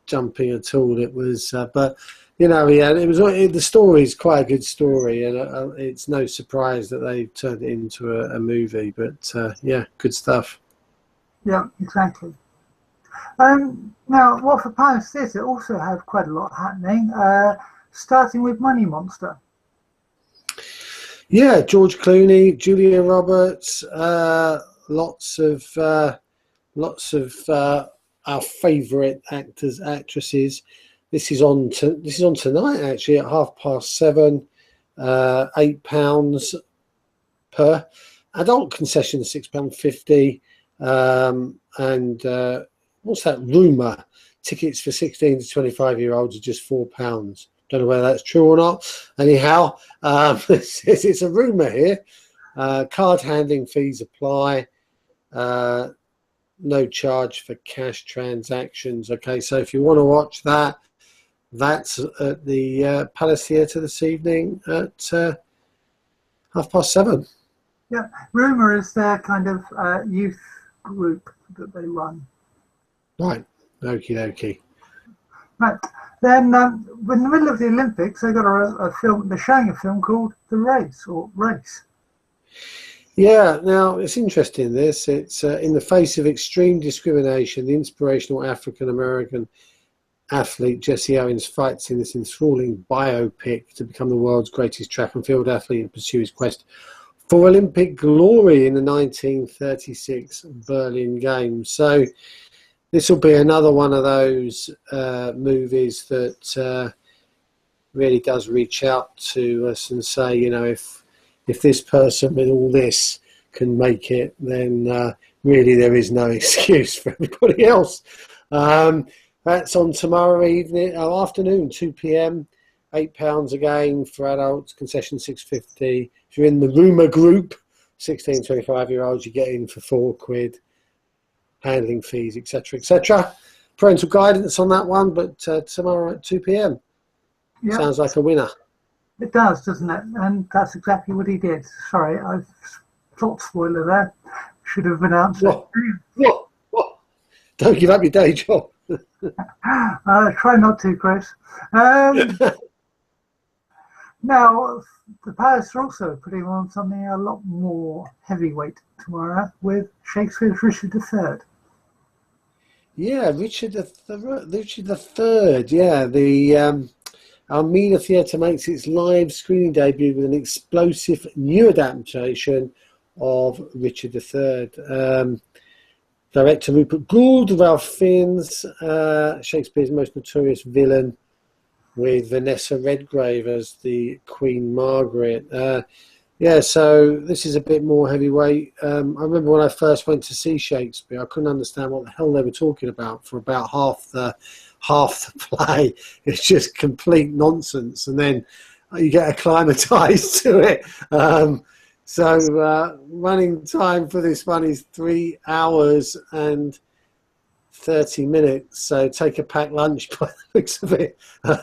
jumping at all. It was, but you know, yeah, the story is quite a good story, and it's no surprise that they turned it into a movie. But yeah, good stuff. Yeah, exactly. Now, Watford Palace Theatre also have quite a lot happening, starting with Money Monster. Yeah, George Clooney, Julia Roberts, lots of our favourite actors, actresses. This is on tonight actually at 7:30. £8 per adult, concession £6.50, and what's that? Rumour tickets for 16 to 25-year-olds are just £4. Don't know whether that's true or not. Anyhow, it's a rumour here. Card handling fees apply. No charge for cash transactions. Okay, so if you want to watch that, that's at the Palace Theatre this evening at 7:30. Yeah, Rumour is their kind of youth group that they run. Right, okie dokie. Right, then in the middle of the Olympics, they got a film. They're showing a film called The Race or Race. Yeah, now it's interesting. It's in the face of extreme discrimination, the inspirational African-American athlete Jesse Owens fights in this enthralling biopic to become the world's greatest track and field athlete and pursue his quest for Olympic glory in the 1936 Berlin Games. So this will be another one of those movies that really does reach out to us and say, you know, if this person with all this can make it, then really there is no excuse for everybody else. That's on tomorrow afternoon, 2 p.m, £8 again for adults, concession £6.50. If you're in the rumour group, 16 to 25-year-olds, you get in for £4, handling fees, etc., etc. Parental guidance on that one, but tomorrow at 2 p.m. Yep. Sounds like a winner. It does, doesn't it? And that's exactly what he did. Sorry, I've plot spoiler there. Should have announced it. What? Don't give up your day job. Try not to, Chris. Now, the Palace are also putting on something a lot more heavyweight tomorrow with Shakespeare's Richard III. Yeah, Richard III. Yeah, the Almeida Theatre makes its live screening debut with an explosive new adaptation of Richard III. Director Rupert Gould, Ralph Fiennes, Shakespeare's most notorious villain, with Vanessa Redgrave as the Queen Margaret. Yeah, so this is a bit more heavyweight. I remember when I first went to see Shakespeare, I couldn't understand what the hell they were talking about for about half the play. It's just complete nonsense, and then you get acclimatized to it. So running time for this one is 3 hours and 30 minutes. So take a packed lunch by the looks of it.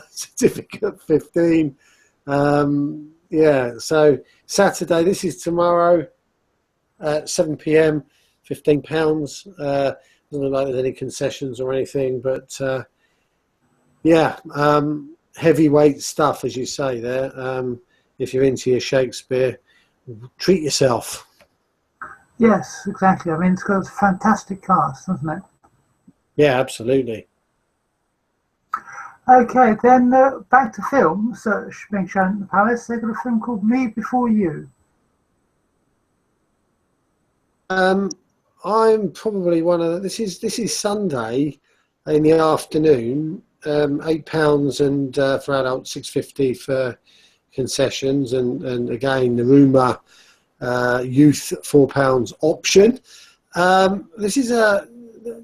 Certificate 15. Yeah, so Saturday, this is tomorrow at 7 p.m, £15. Doesn't look like there's any concessions or anything, but yeah, heavyweight stuff, as you say there. If you're into your Shakespeare, treat yourself. Yes, exactly. I mean, it's got a fantastic cast, doesn't it? Yeah, absolutely. Okay, then back to films being shown at the Palace. They've got a film called Me Before You. I'm probably one of the, this is Sunday in the afternoon. £8 and for adults, £6.50 for concessions, and again the rumour youth £4 option. This is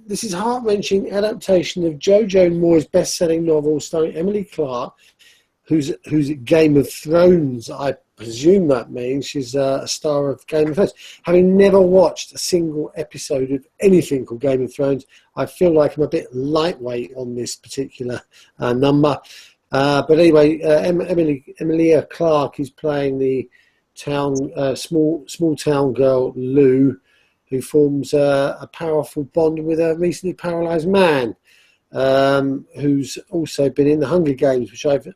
this is heart-wrenching adaptation of Jojo Moore's best-selling novel starring Emily Clarke, who's Game of Thrones, I presume that means she's a star of Game of Thrones. Having never watched a single episode of anything called Game of Thrones, I feel like I'm a bit lightweight on this particular number. But anyway, Emilia Clarke is playing the small town girl Lou, who forms a powerful bond with a recently paralysed man, who's also been in the Hunger Games, which I've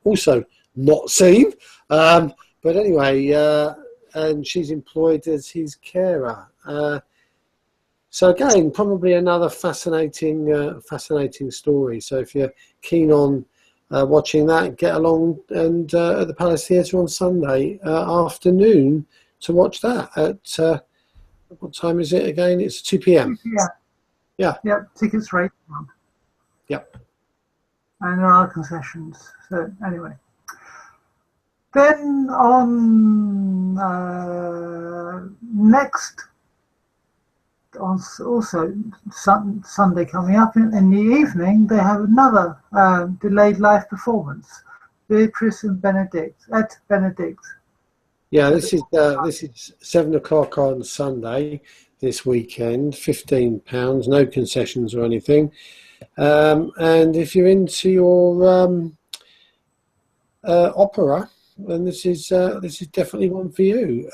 also not seen. But anyway, and she's employed as his carer. So again, probably another fascinating story. So if you're keen on watching that, get along and at the Palace Theatre on Sunday afternoon to watch that at what time is it again? It's 2 p.m. Yeah. Tickets rate. Yep. And there are concessions. So anyway, then on next, on also Sunday coming up in the evening, they have another delayed live performance. Beatrice and Benedict at Benedict. Yeah, this is 7 o'clock on Sunday this weekend. £15, no concessions or anything. And if you're into your opera, then this is definitely one for you.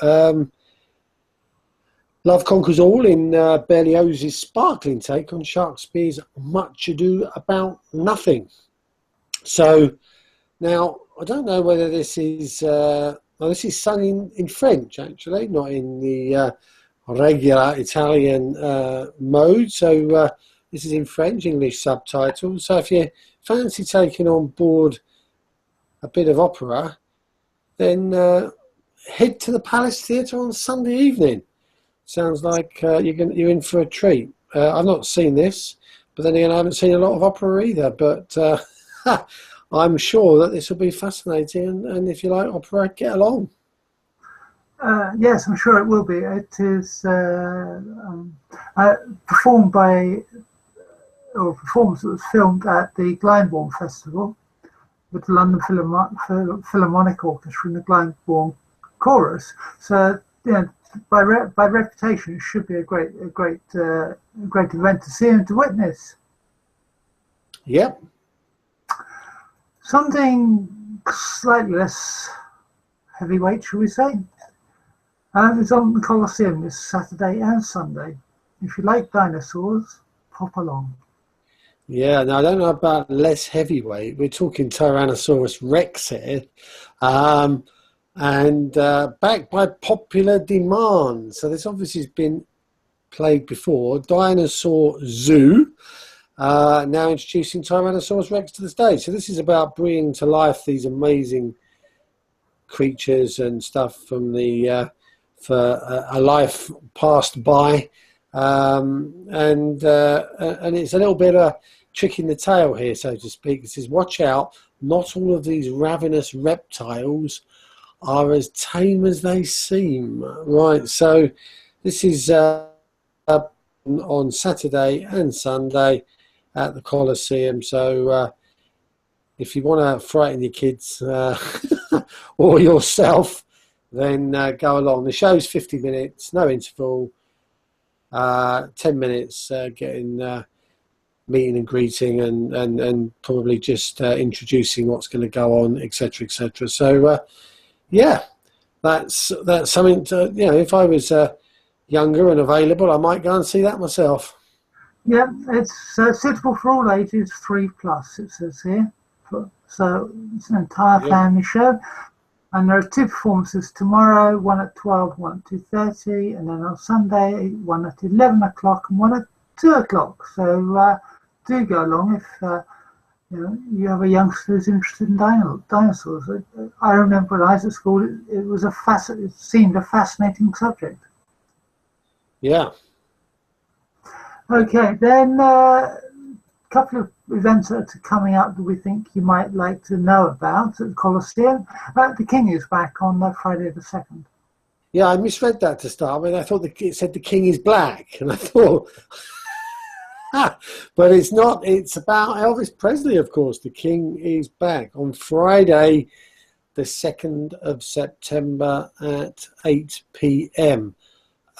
Love Conquers All in Berlioz's sparkling take on Shakespeare's Much Ado About Nothing. So now I don't know whether this is this is sung in French actually, not in the regular Italian mode. So this is in French, English subtitles. So if you fancy taking on board a bit of opera, then head to the Palace Theatre on Sunday evening. Sounds like you're in for a treat. I've not seen this, but then again, I haven't seen a lot of opera either. But I'm sure that this will be fascinating. And if you like opera, get along. Yes, I'm sure it will be. It is performed by, or a performance that was filmed at the Glyndebourne Festival with the London Philharmonic Orchestra and the Glyndebourne Chorus. So, by reputation, it should be a great event to see and to witness. Yep. Something slightly less heavyweight, shall we say? It's on the Colosseum this Saturday and Sunday. If you like dinosaurs, pop along. Yeah, now I don't know about less heavyweight. We're talking Tyrannosaurus Rex here. And backed by popular demand. So this obviously has been played before. Dinosaur Zoo, now introducing Tyrannosaurus Rex to the stage. So this is about bringing to life these amazing creatures and stuff from the for a life passed by, and it's a little bit of a trick in the tail here, so to speak. It says, watch out, not all of these ravenous reptiles are as tame as they seem. Right, so this is on Saturday and Sunday at the Colosseum. So if you want to frighten your kids or yourself, then go along. The show's 50 minutes, no interval, 10 minutes getting meeting and greeting and probably just introducing what's going to go on, etc., etc. So yeah, that's something to, if I was younger and available, I might go and see that myself. Yeah, it's suitable for all ages, 3+, it says here. So it's an entire family show. And there are 2 performances tomorrow, one at 12, one at 2:30, and then on Sunday, one at 11 o'clock and one at 2 o'clock. So do go along if you have a youngster who's interested in dinosaurs. I remember when I was at school, it seemed a fascinating subject. Yeah. Okay, then a couple of events that are coming up that we think you might like to know about at the Colosseum. The King is back on Friday the 2nd. Yeah, I misread that to start with. I thought it said the King is black, and I thought But it's not. It's about Elvis Presley, of course. The King is back on Friday, the 2nd of September at 8 p.m.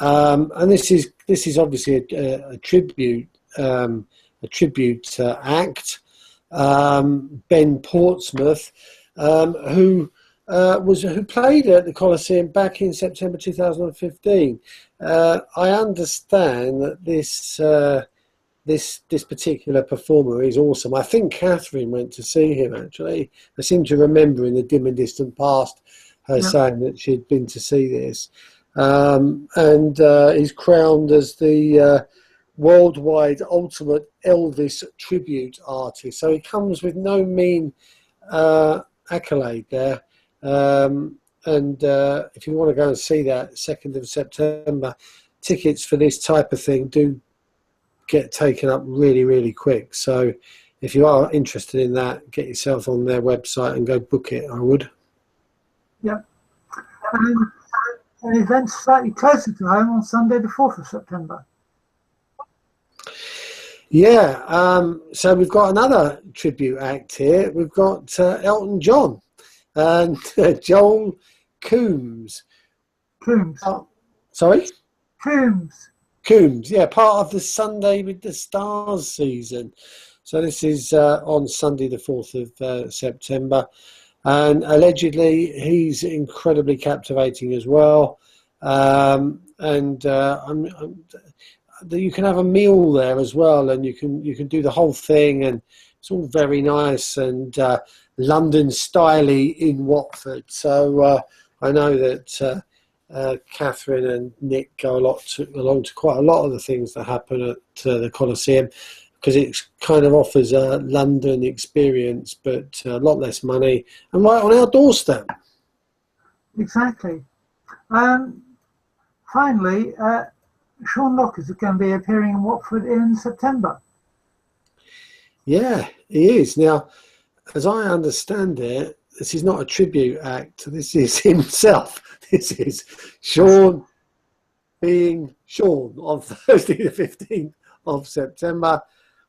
And this is obviously a tribute act. Ben Portsmouth, who played at the Coliseum back in September 2015. I understand that this particular performer is awesome. I think Catherine went to see him, actually. I seem to remember in the dim and distant past her saying that she'd been to see this. And he's crowned as the worldwide ultimate Elvis tribute artist. So he comes with no mean accolade there. And if you want to go and see that 2nd of September, tickets for this type of thing do get taken up really, really quick. So if you are interested in that, get yourself on their website and go book it, I would. Yeah. An event slightly closer to home on Sunday the 4th of September. Yeah, so we've got another tribute act here. We've got Elton John and Joel Coombs. Coombs. Sorry? Coombs, yeah, part of the Sunday with the Stars season. So this is on Sunday the 4th of September. And allegedly he's incredibly captivating as well. You can have a meal there as well, and you can do the whole thing, and it's all very nice and London styly in Watford. So I know that Catherine and Nick go along to quite a lot of the things that happen at the Coliseum, because it kind of offers a London experience, but a lot less money and right on our doorstep. Exactly. Finally, Sean Locke is going to be appearing in Watford in September. Yeah, he is. Now, as I understand it, this is not a tribute act. This is himself. This is Sean being Sean on Thursday the 15th of September.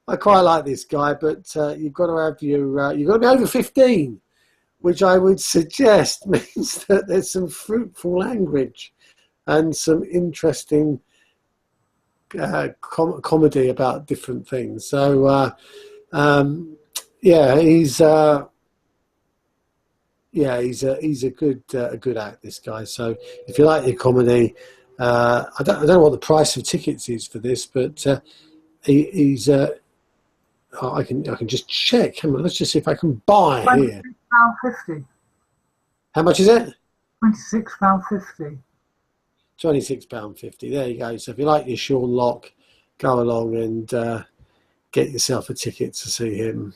I quite like this guy, but you've got to have you've got to be over 15, which I would suggest means that there's some fruitful language and some interesting comedy about different things. So he's a good act, this guy. So if you like your comedy, I don't know what the price of tickets is for this, but he's I can just check. Hang on, let's just see if I can buy here. £26.50. How much is it? £26.50. £26.50. There you go. So if you like your Sean Locke, go along and get yourself a ticket to see him.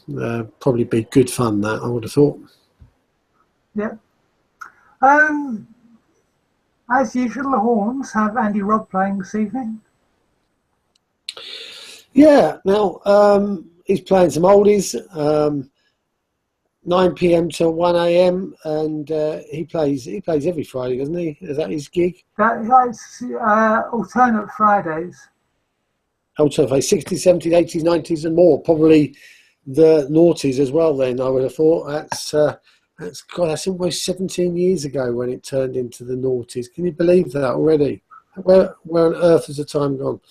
Probably be good fun, that, I would have thought. Yeah. As usual, the Horns have Andy Robb playing this evening. Yeah. Now he's playing some oldies. 9 p.m. till 1 a.m. and he plays every Friday, doesn't he? Is that his gig? That's alternate Fridays. Alternate Fridays, 60s, 70s, 80s, 90s, and more. Probably the noughties as well. Then I would have thought that's almost 17 years ago when it turned into the noughties. Can you believe that already? Where on earth has the time gone?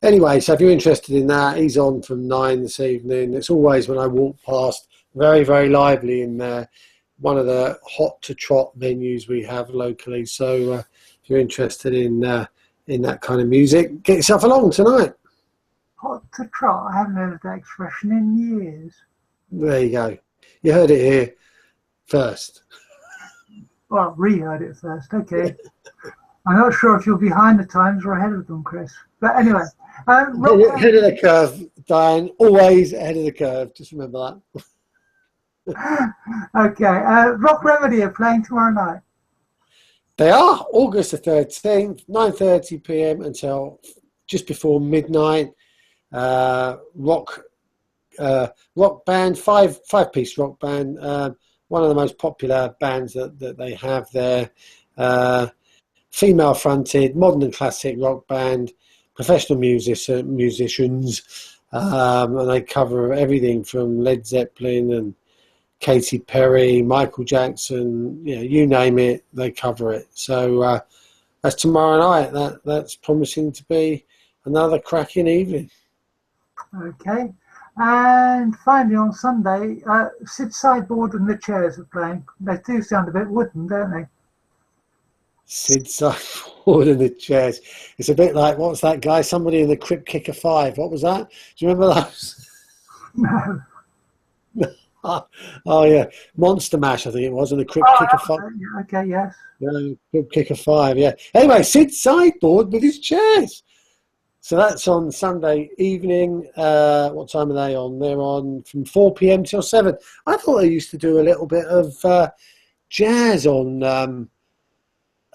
Anyway, so if you're interested in that, he's on from 9 this evening. It's always when I walk past. Very, very lively in there. One of the hot to trot venues we have locally. So if you're interested in that kind of music, get yourself along tonight. Hot to trot? I haven't heard that expression in years. There you go. You heard it here first. Well, re-heard it first. Okay. I'm not sure if you're behind the times or ahead of them, Chris. But anyway. Ahead of the curve, Diane. Always ahead of the curve. Just remember that. Okay, Rock Remedy are playing tomorrow night. They are August the 13th, 9:30 p.m. until just before midnight. Rock band, five-piece rock band. One of the most popular bands that they have there. Female-fronted, modern and classic rock band. Professional musicians. and they cover everything from Led Zeppelin and Katy Perry, Michael Jackson, you name it, they cover it. So that's tomorrow night. That's promising to be another cracking evening. Okay. And finally on Sunday, Sid Sideboard and the Chairs are playing. They do sound a bit wooden, don't they? Sid Sideboard and the Chairs. It's a bit like, what's that guy? Somebody in the Crypt Kicker 5. What was that? Do you remember those? No. Oh yeah, Monster Mash, I think it was, and the Crypt Kicker 5. Okay, yes. Crypt Kicker 5, yeah. Anyway, Sid Sideboard with his chairs. So that's on Sunday evening. What time are they on? They're on from 4 p.m. till 7. I thought they used to do a little bit of jazz on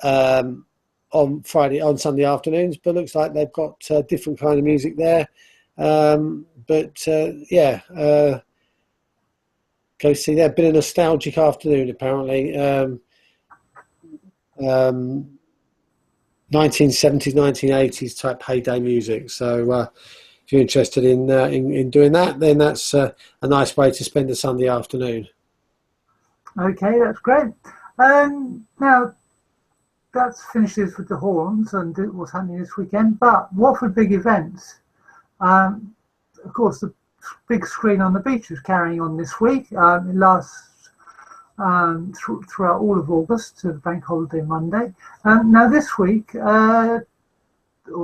Sunday afternoons, but looks like they've got different kind of music there. Go see that. Been a nostalgic afternoon, apparently. 1970s, 1980s type heyday music. So if you're interested in doing that, then that's a nice way to spend a Sunday afternoon. Okay, that's great. Now, that finishes with the Horns and what's happening this weekend. But Watford big events. Of course, the big screen on the beach is carrying on this week. It lasts throughout all of August to the bank holiday Monday. Now this week, or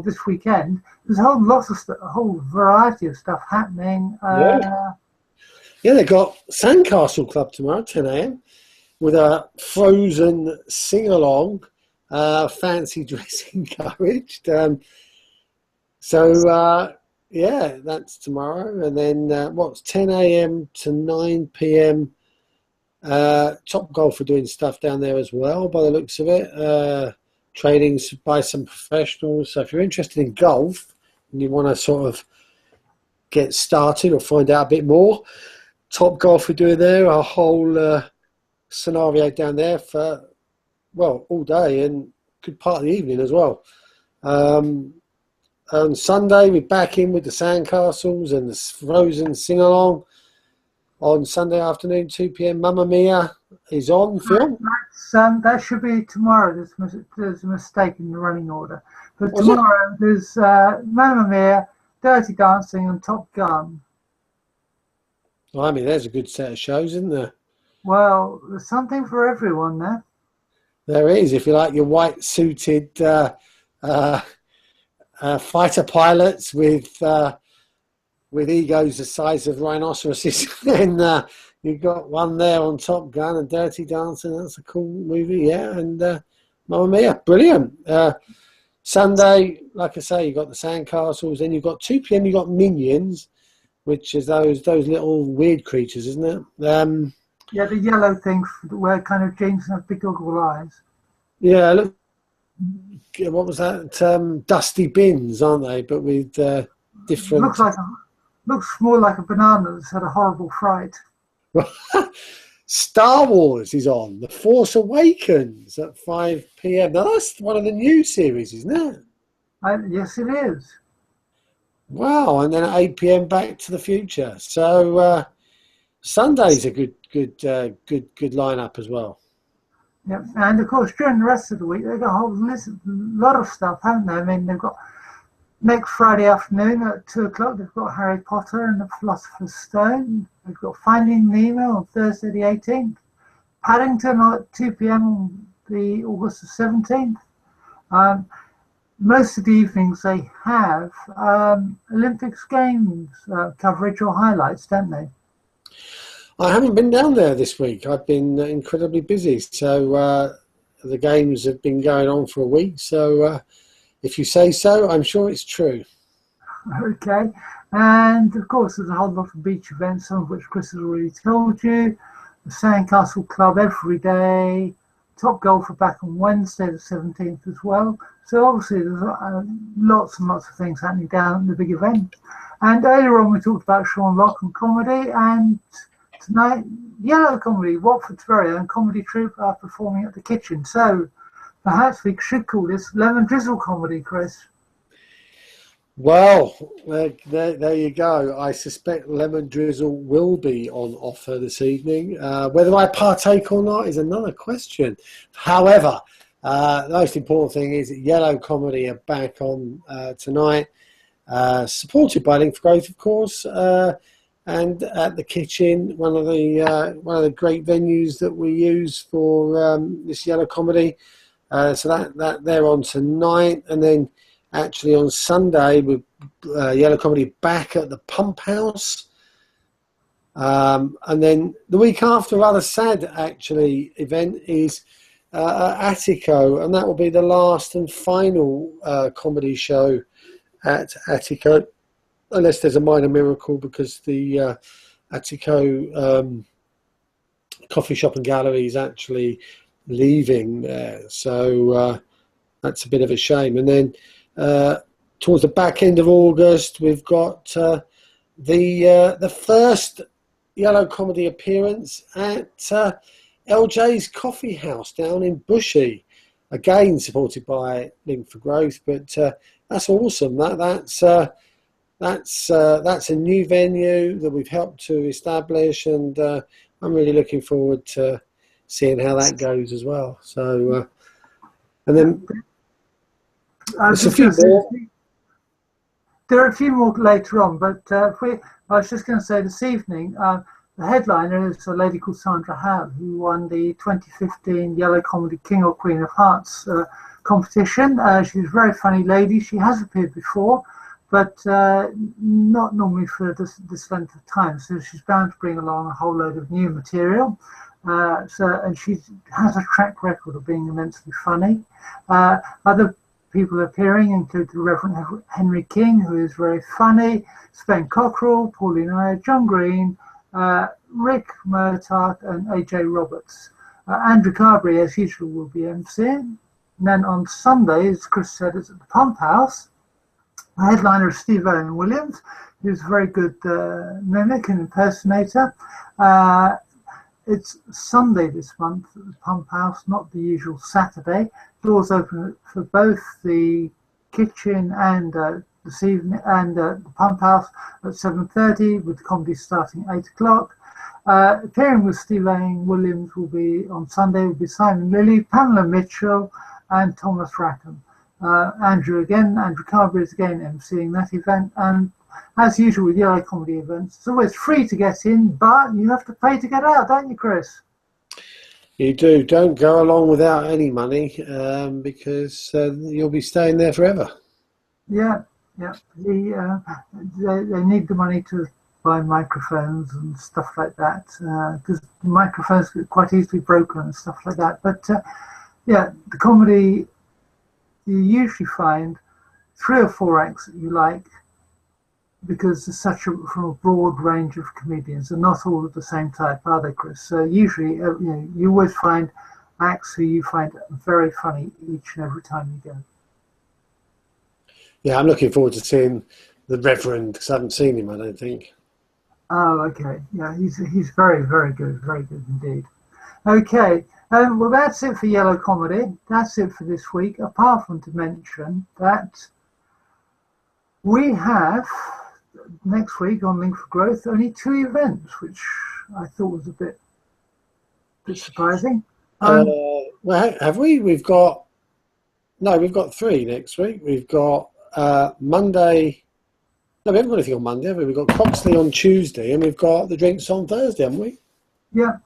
this weekend, there's a whole variety of stuff happening. Yeah, they've got Sandcastle Club tomorrow, 10 a.m, with a Frozen sing-along, fancy dress encouraged. Yeah, that's tomorrow. And then 10 a.m. to 9 p.m. Top Golf are doing stuff down there as well, by the looks of it. Training by some professionals. So if you're interested in golf and you want to sort of get started or find out a bit more, Top Golf are doing there a whole scenario down there for, all day and good part of the evening as well. On Sunday, we're back in with the Sandcastles and the Frozen sing-along. On Sunday afternoon, 2 p.m, Mamma Mia is on film. That should be tomorrow. There's a mistake in the running order. But tomorrow there's Mamma Mia, Dirty Dancing and Top Gun. Well, I mean, there's a good set of shows, isn't there? Well, there's something for everyone there. There is, if you like your white-suited fighter pilots with egos the size of rhinoceroses. And you've got one there on Top Gun and Dirty Dancing. That's a cool movie, yeah. And Mamma Mia, brilliant. Sunday, like I say, you've got the Sandcastles. Then you've got 2 p.m, you've got Minions, which is those little weird creatures, isn't it? Yeah, the yellow things that wear kind of jeans and have big goggle eyes. Yeah, look. What was that? Dusty bins, aren't they? But with different. Looks more like a banana that's had a horrible fright. Star Wars is on. The Force Awakens at 5 p.m. Now that's one of the new series, isn't it? Yes, it is. Wow! And then at 8 p.m. Back to the Future. So Sunday's a good lineup as well. Yep, and of course during the rest of the week they've got a whole lot of stuff, haven't they? I mean, they've got next Friday afternoon at 2 o'clock. They've got Harry Potter and the Philosopher's Stone. They've got Finding Nemo on Thursday the 18th. Paddington at 2 p.m. on the August the 17th. Most of the evenings they have Olympics Games coverage or highlights, don't they? I haven't been down there this week. I've been incredibly busy. So the games have been going on for a week. So if you say so, I'm sure it's true. Okay. And of course, there's a whole lot of beach events, some of which Chris has already told you. The Sandcastle Club every day. Top Golf are back on Wednesday the 17th as well. So obviously there's lots and lots of things happening down at the big event. And earlier on we talked about Sean Locke and comedy, and tonight, Yellow Comedy, Watford's very own comedy troupe, are performing at the Kitchen. So perhaps we should call this Lemon Drizzle Comedy, Chris. Well, there you go. I suspect lemon drizzle will be on offer this evening. Whether I partake or not is another question. However, the most important thing is that Yellow Comedy are back on tonight, supported by Link for Growth, of course, and at the Kitchen, one of the great venues that we use for this Yellow Comedy. So that they're on tonight, and then actually on Sunday with Yellow Comedy back at the Pump House, and then the week after, rather sad actually, event is Attico, and that will be the last and final comedy show at Attico, unless there's a minor miracle, because the Attico coffee shop and gallery is actually leaving there, so that's a bit of a shame. And then towards the back end of August, we've got the first Yellow Comedy appearance at LJ's Coffee House down in Bushey, again supported by Link for Growth. But that's awesome. That's a new venue that we've helped to establish, and I'm really looking forward to seeing how that goes as well. So, and then there are a few more later on, but I was just going to say this evening, the headliner is a lady called Sandra Howe, who won the 2015 Yellow Comedy King or Queen of Hearts competition. She's a very funny lady. She has appeared before, but not normally for this length of time. So she's bound to bring along a whole load of new material. And she has a track record of being immensely funny. Other people appearing include the Reverend Henry King, who is very funny, Sven Cockrell, Pauline Iyer, John Green, Rick Murtagh, and AJ Roberts. Andrew Carberry, as usual, will be emceeing. And then on Sunday, as Chris said, it's at the Pump House. The headliner is Steve Owen Williams, who's a very good mimic and impersonator. It's Sunday this month at the Pump House, not the usual Saturday. Doors open for both the Kitchen and this evening, and the Pump House at 7:30, with the comedy starting at 8 o'clock. Appearing with Steve Owen Williams will be on Sunday will be Simon Lilly, Pamela Mitchell, and Thomas Rackham. Andrew Carberry is again emceeing that event, and as usual with Yellow Comedy events, it's always free to get in, but you have to pay to get out, don't you, Chris? You do. Don't go along without any money, because you'll be staying there forever. Yeah. They need the money to buy microphones and stuff like that, because microphones get quite easily broken and stuff like that. But the comedy, you usually find 3 or 4 acts that you like, because there's from a broad range of comedians, and not all of the same type, are they, Chris? So usually, you always find acts who you find very funny each and every time you go. Yeah, I'm looking forward to seeing the Reverend, because I haven't seen him, I don't think. Oh, okay. Yeah, he's very, very good indeed. Okay, well, that's it for Yellow Comedy. That's it for this week, apart from to mention that we have next week on Link for Growth only 2 events, which I thought was a bit surprising. Well, have we? We've got 3 next week. We've got Monday. No, we haven't got anything on Monday, have we? We've got Croxley on Tuesday, and we've got the drinks on Thursday, haven't we? Yeah.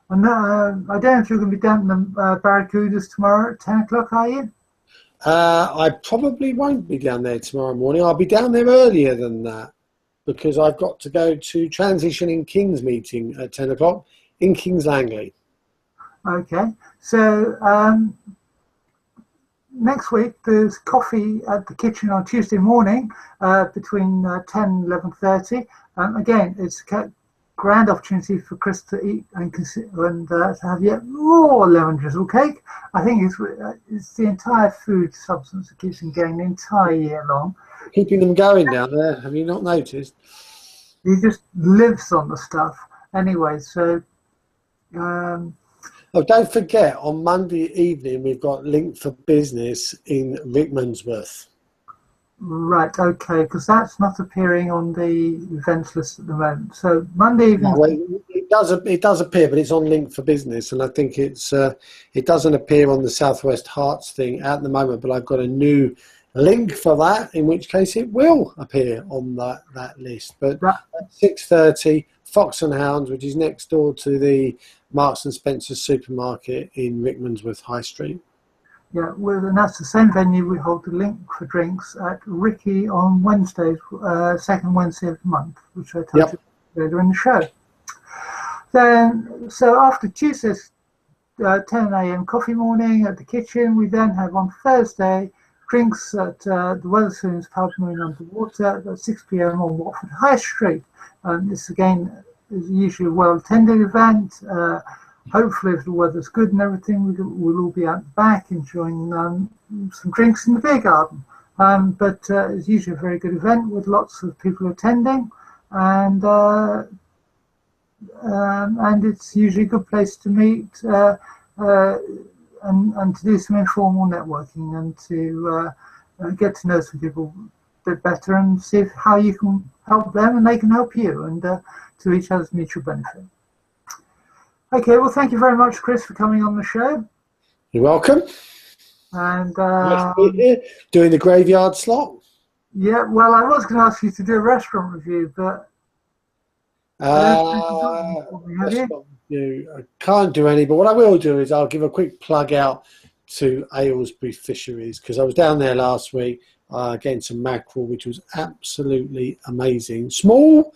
And I don't know if you're going to be down in the Barracudas tomorrow at 10 o'clock, are you? I probably won't be down there tomorrow morning. I'll be down there earlier than that, because I've got to go to Transitioning Kings meeting at 10 o'clock in Kings Langely. Okay. So next week there's coffee at the Kitchen on Tuesday morning between 10 and 11:30. Again, it's a grand opportunity for Chris to eat and to have yet more lemon drizzle cake. I think it's the entire food substance that keeps him going the entire year long. Keeping them going down there, have you not noticed? He just lives on the stuff. Anyway, so... Oh, don't forget, on Monday evening we've got Link for Business in Rickmansworth. Right, okay, because that's not appearing on the events list at the moment. So Monday evening. No, it does appear, but it's on Link for Business, and I think it doesn't appear on the Southwest Herts thing at the moment. But I've got a new link for that, in which case it will appear on that list. But at 6:30, Fox and Hounds, which is next door to the Marks and Spencer supermarket in Rickmansworth High Street. Yeah, well, and that's the same venue we hold the Link for Drinks at Ricky on Wednesdays, second Wednesday of the month, which I told you later in the show. Then, so after Tuesday's 10 a.m. coffee morning at the kitchen, we then have on Thursday drinks at the Wetherspoons Pub Marine Underwater at 6 p.m. on Watford High Street. This again is usually a well-attended event. Hopefully, if the weather's good and everything, we'll all be out the back enjoying some drinks in the beer garden. But it's usually a very good event with lots of people attending, and it's usually a good place to meet and to do some informal networking and to get to know some people a bit better and see how you can help them and they can help you, and to each other's mutual benefit. Okay, well, thank you very much, Chris, for coming on the show. You're welcome. And doing the graveyard slot. Yeah, well, I was going to ask you to do a restaurant review, but I can't do any. But what I will do is I'll give a quick plug out to Aylesbury Fisheries, because I was down there last week getting some mackerel, which was absolutely amazing. Small,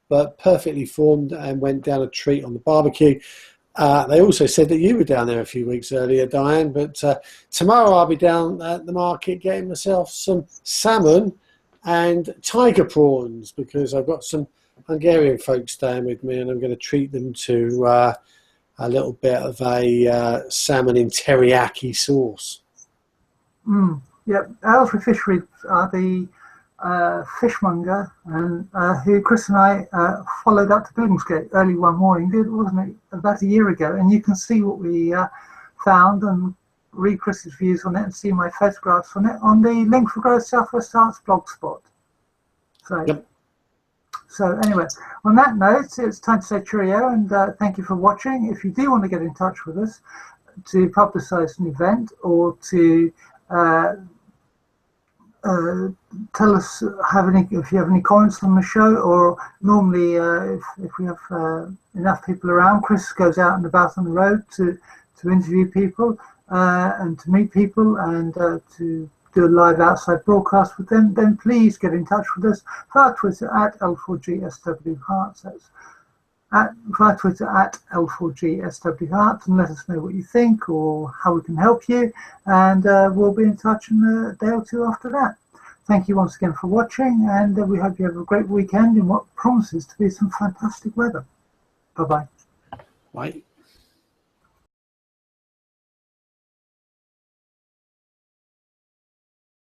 but perfectly formed, and went down a treat on the barbecue. They also said that you were down there a few weeks earlier, Diane, but tomorrow I'll be down at the market getting myself some salmon and tiger prawns, because I've got some Hungarian folks staying with me, and I'm going to treat them to a little bit of a salmon in teriyaki sauce. Yeah, Aylesbury Fisheries are the fishmonger, and who Chris and I followed up to Billingsgate early one morning, wasn't it, about a year ago, and you can see what we found and read Chris's views on it and see my photographs on it on the Link for Growth Southwest Arts blogspot. So anyway, on that note, it's time to say cheerio and thank you for watching. If you do want to get in touch with us to publicise an event or to tell us if you have any comments on the show, or normally if we have enough people around, Chris goes out and about on the road to interview people and to meet people and to do a live outside broadcast with them, then please get in touch with us via Twitter at L4GSWHearts. That's via Twitter at L4GSWHearts, and let us know what you think or how we can help you, and we'll be in touch in a day or two after that. Thank you once again for watching, and we hope you have a great weekend in what promises to be some fantastic weather. Bye-bye. Bye.